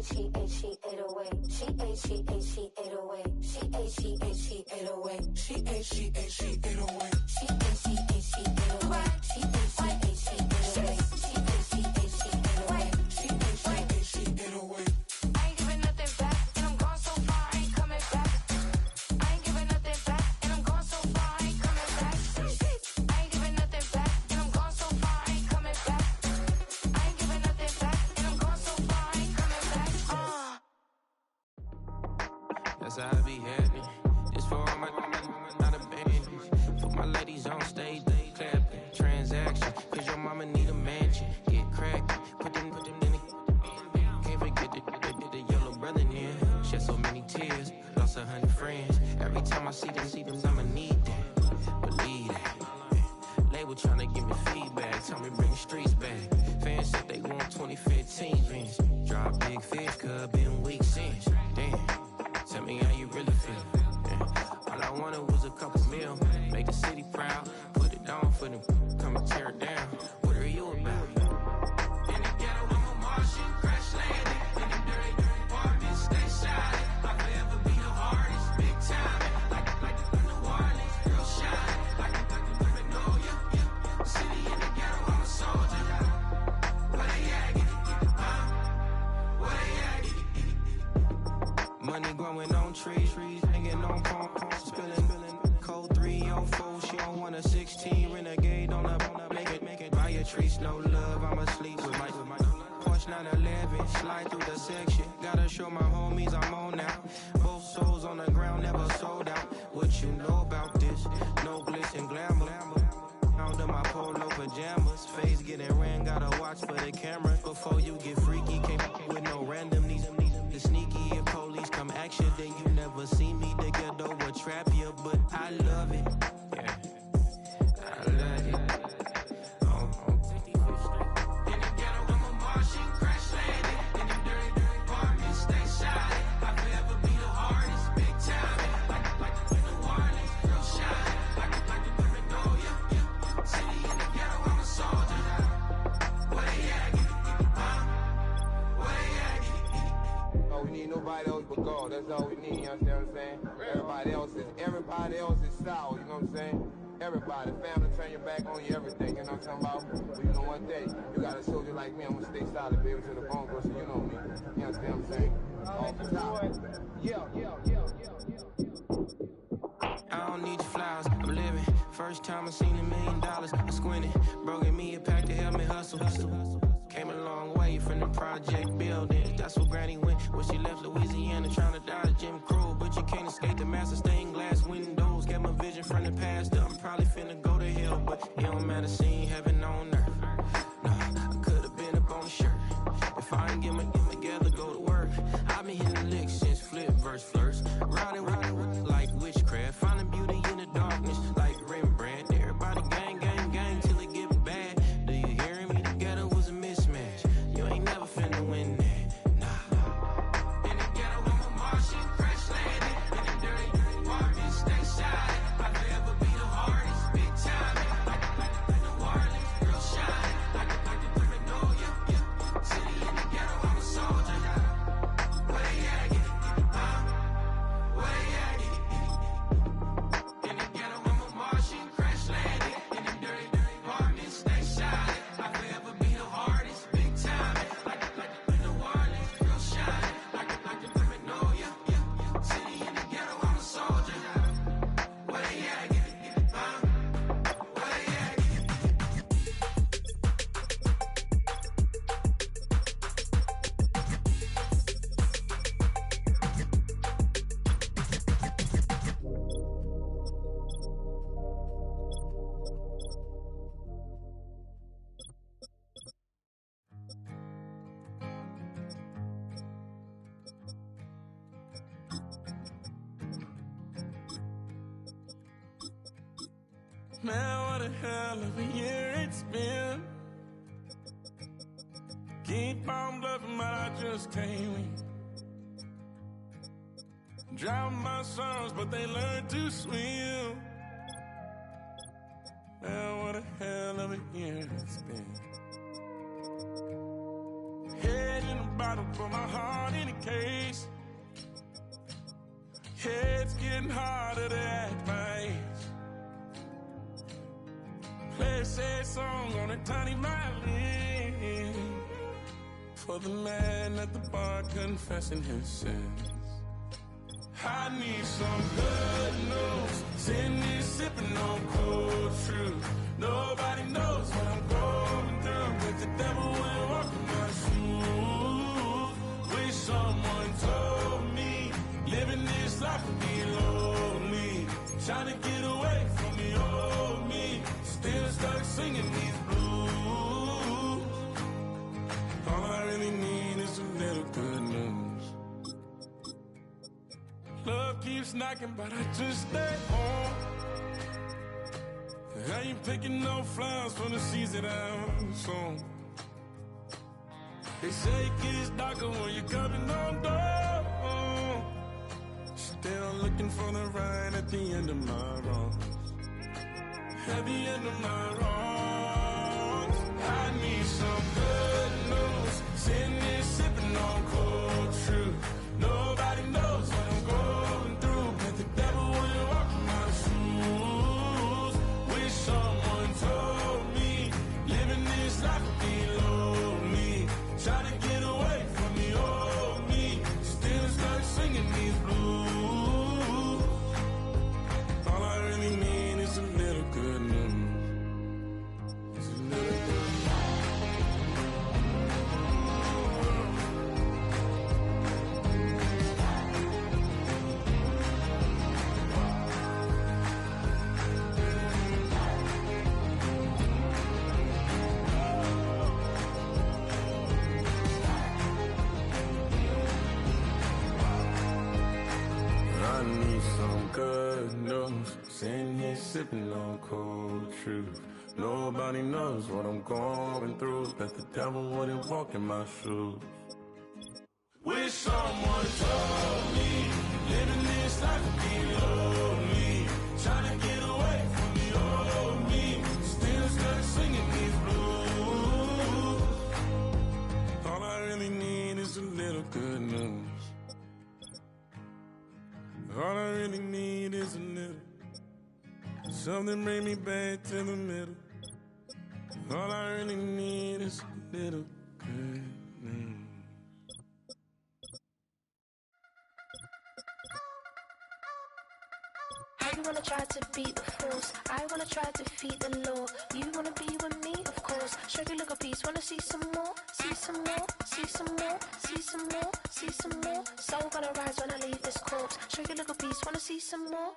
She ate away. She ate away. She ate away. She ate away. I ain't giving nothing back, and I'm gone so far, I ain't coming back. I ain't giving nothing back, and I'm gone so far, I ain't coming back. I ain't giving nothing back, and I'm gone so far, I ain't coming back. I ain't giving nothing back, and I'm gone so far, I ain't coming back. That's how I be happening. This for all my not a band. For my ladies on stage, they clapping. Transaction, cause your mama need a mansion. Get cracked, put them in the. Can't forget the yellow brother in. Shed so many tears, lost 100 friends. Every time I see them, I'ma need that. Believe that. Label tryna give me feedback, tell me bring the streets back. Fans said they want 2015 Vince. Drop big fish, cuz been weeks since. Damn, tell me how you really feel. Yeah. All I wanted was a couple mil, make the city proud. Put it on for them, come and tear it down. What are you about? In the ghetto, I'm a Martian, crash landing. In the dirty park. on porn, spilling code 304. She don't want a 16 renegade on up, make it. Buy your treats, no love. I'm asleep with my Porsche 911, slide through the section. Gotta show my homies I'm on now. Both souls on the ground, never sold out. What you know about this? No glitz and glamour. Under my polo pajamas, face getting ran. Gotta watch for the cameras before you get freaky. Can't with no randomness. The sneaky, if police come action, then you never see me. The ghetto will trap you, but I love it. Yeah, I love it. In the ghetto, I'm a Martian, crash landing. In the dirty apartment, stay shiny. I forever be the hardest, big time. Like the New Orleans, real shiny. Like the Paranoia. City in the ghetto, I'm a soldier. Where they at? Where they at? Oh, we need nobody else but God. That's all we need, you understand what I'm saying? Everybody else is sour, you know what I'm saying? Everybody, family, turn your back on you, everything, you know what I'm talking about? But you know one day, you got a soldier like me, I'm gonna stay solid, baby, to the bone, so you know me. You understand what I'm saying? Off the top. I don't need your flowers, I'm living. First time I seen $1 million, I squinted. Broken me a pack to help me hustle. Came a long way from the project buildings. That's where Granny went when she left Louisiana, trying to dodge Jim Crow. But you can't escape the master stained glass windows. Got my vision from the past. I'm probably finna go to hell, but it don't matter, seeing heaven on earth. No, I could've been up on the shirt. If I ain't get my together, go to work. I've been hitting licks since flip verse first. Riding like witchcraft, finding beauty in the darkness like Rembrandt. Everybody gang, gang, gang till it get bad. Do you hear me? Together was a mismatch. You ain't never finna win that. Nah. In the ghetto, I'm a Martian, crash landing. In the dirty apartment, stay shy. I forever be the hardest, big time. Like the New Orleans, real shine. Like the Paranoia. City in the ghetto, I'm a soldier. Where they at? Where they at? In the ghetto, I'm a Martian, crash landing. In the dirty apartment, stay shy. I forever be the hardest, big time. Like the New Orleans, real shine. Like the Paranoia. City in the ghetto, I'm a soldier. Where they at? Where they at? Man, what a hell of a year it's been. Keep on bluffing, but I just can't win. Drown my sons, but they learn to swim. Man, what a hell of a year it's been. Head in a bottle, put my heart in a case. Head's getting harder to act my age. Play a sad song on a tiny violin for the man at the bar confessing his sins. I need some good news. Sitting here sipping on cold truth. Nobody knows what I'm going through, but the devil will walk in my shoes. Wish someone told me living this life would be lonely. Trying to get away from the old me. Still stuck singing these blues. All I really need is a little good news. Love keeps knocking, but I just stay home. I ain't picking no flowers from the seeds that I'm sown. They say it gets darker when you're coming on door. Still looking for the right at the end of my wrongs. At the end of my wrongs, I need some good news. Sitting here sipping on cold truth. Nobody knows what I'm going through, but the devil will walk in my shoes. Wish someone told me living this life would be lonely. Try to get away from the old me. Still stuck singing these blues. good news. Sitting here sipping on cold truth. Nobody knows what I'm going through. Bet the devil wouldn't walk in my shoes. Wish someone told me living this life would be lonely. Trying to get away from the old me. Still stuck singing these blues. All I really need is a little good news. All I really need is a little. Something bring me back to the middle. All I really need is a little good news. You wanna try to beat the force, I wanna try to defeat the law. You wanna be with me, of course. Show you look a piece, wanna see some more, see some more, see some more, see some more, see some more. Soul gonna rise when I leave this corpse. Show you look a piece, wanna see some more.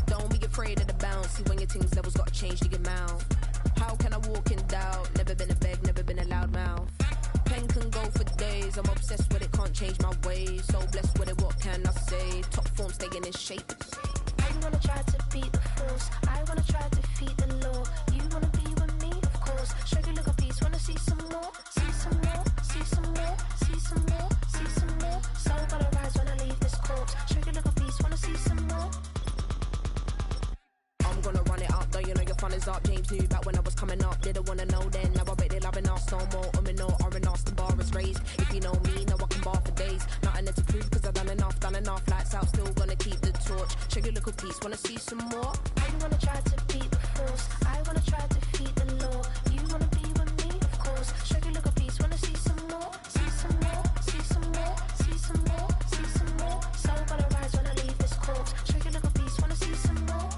Don't be afraid of the bounce. See when your things levels got to change to your mouth. How can I walk in doubt? Never been a beg, never been a loud mouth. Pen can go for days. I'm obsessed with it, can't change my ways. So blessed with it, what can I say? Top form staying in shape. You wanna try to beat the force, I wanna try to defeat the law. You wanna be with me, of course. Show you look a piece, wanna see some more, see some more, see some more, see some more, see some more. Soul gonna rise when I leave this corpse. Show you look a piece, wanna see some more. I'm gonna run it up, though you know your fun is up. James knew back when I was coming up. Didn't wanna know then, now I bet they loving us. No more, no R&Us, the bar is raised. If you know me, now I can bar for days. Nothing left to prove, cause I've done enough. Lights out, still gonna keep the torch. Check your little piece, wanna see some more? You wanna try to beat the force, I wanna try to defeat the law. You wanna be with me, of course. Show you look a piece, wanna see some more, see some more, see some more, see some more, see some more. Soul gonna rise when I leave this corpse. Show you look a piece, wanna see some more.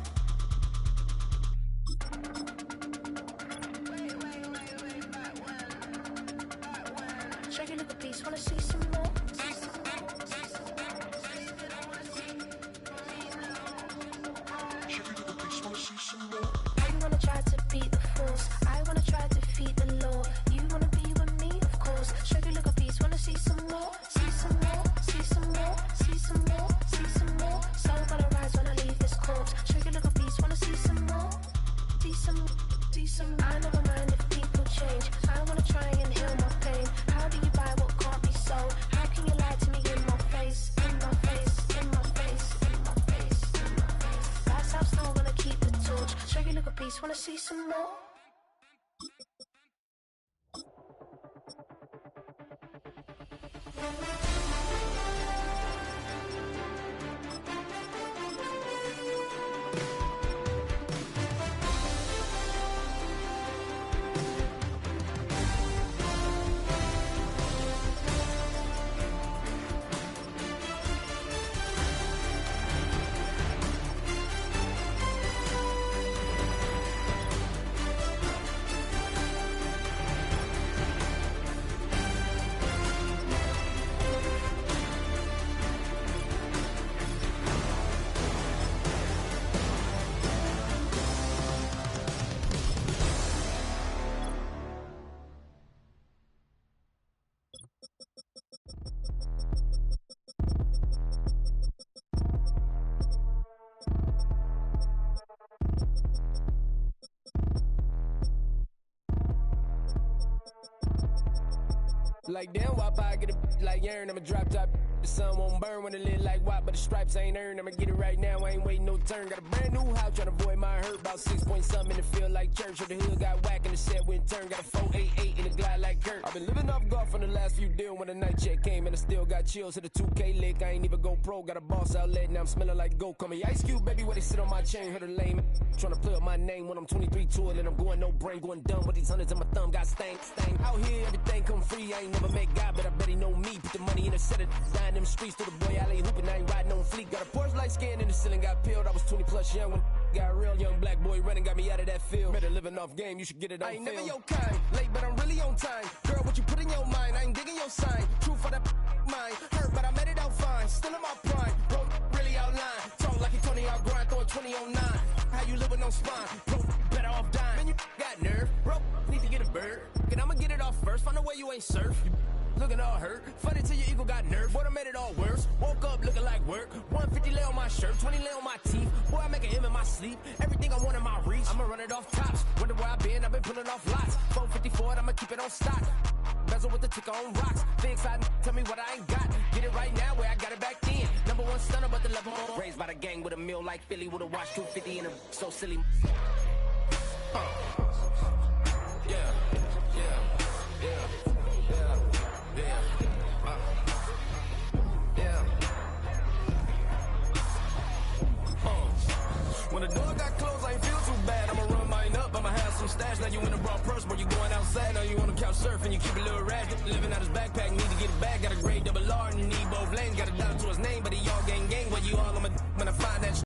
Show you look a piece, wanna see some more. You wanna try to beat the force, I wanna try to defeat the law. You wanna be with me, of course. Show you look a piece, wanna see some more, see some more, see some more, see some more, see some more. Soul gonna rise when I leave this corpse. Show you look a piece, wanna see some more, see some, see some. I never mind if people change. I wanna try and heal my pain. How do you buy what can't be sold? How can you lie to me in my face, in my face, in my face, in my face, in my face? That's how still gonna keep the torch. Show you look a piece, wanna see some more. Like damn, why I get a like urn? I'ma drop top. The sun won't burn when it lit like what, but the stripes ain't earned. I'ma get it right now, I ain't waiting no turn. Got a brand new house, tryna avoid my hurt. About 6 point something in the field like church. Or the hood got whack and the set went turn. Got a 488 in the glide like Kurt. I've been living off golf on the last few deals. When the night check came and I still got chills. Hit a 2K lick, I ain't even go pro. Got a boss outlet, now I'm smelling like gold. Call me Ice Cube, baby, where they sit on my chain. Heard a lame, tryna play up my name when I'm 23 to it. And I'm going no brain, going dumb with these hundreds in my thumb. Got stank. Out here, everything come free. I ain't never met God, but I bet he know me. Put the money in a set of dying them streets. To the boy alley hooping, I ain't riding on fleek. Got a Porsche light scan in the ceiling, got peeled. I was 20 plus young when got real. Young black boy running, got me out of that field. Better living off game, you should get it on film. I ain't never your kind, late but I'm really on time. Girl, what you put in your mind, I ain't digging your sign. True for that mind, hurt but I made it out fine. Still in my prime, bro, really outline. Talk like he 20 out grind, throwing 20 on 9. How you living on spine, bro, better off dying. Man, you got nerve, bro, need to get a bird. And I'ma get it off first, find a way you ain't surf. looking all hurt. Funny till your ego got nerfed. Boy, I made it all worse. Woke up looking like work. 150 lay on my shirt, 20 lay on my teeth. Boy, I make an M in my sleep. Everything I want in my reach. I'ma run it off tops. Wonder where I've been pulling off lots. 454, I'ma keep it on stock. Bezel with the ticker on rocks. Big side, tell me what I ain't got. Get it right now where I got it back then. Number one stunner, but the level on. Raised by the gang with a meal like Philly with a watch 250 in a so silly. Yeah. When the door got closed, I ain't feel too bad. I'ma run mine up, I'ma have some stash. Now you in a broad purse, but you going outside. Now you on the couch surfing, you keep a little ratchet. Living out his backpack, need to get it back. Got a grade double R and you need both lanes. Got a dollar to his name, but he all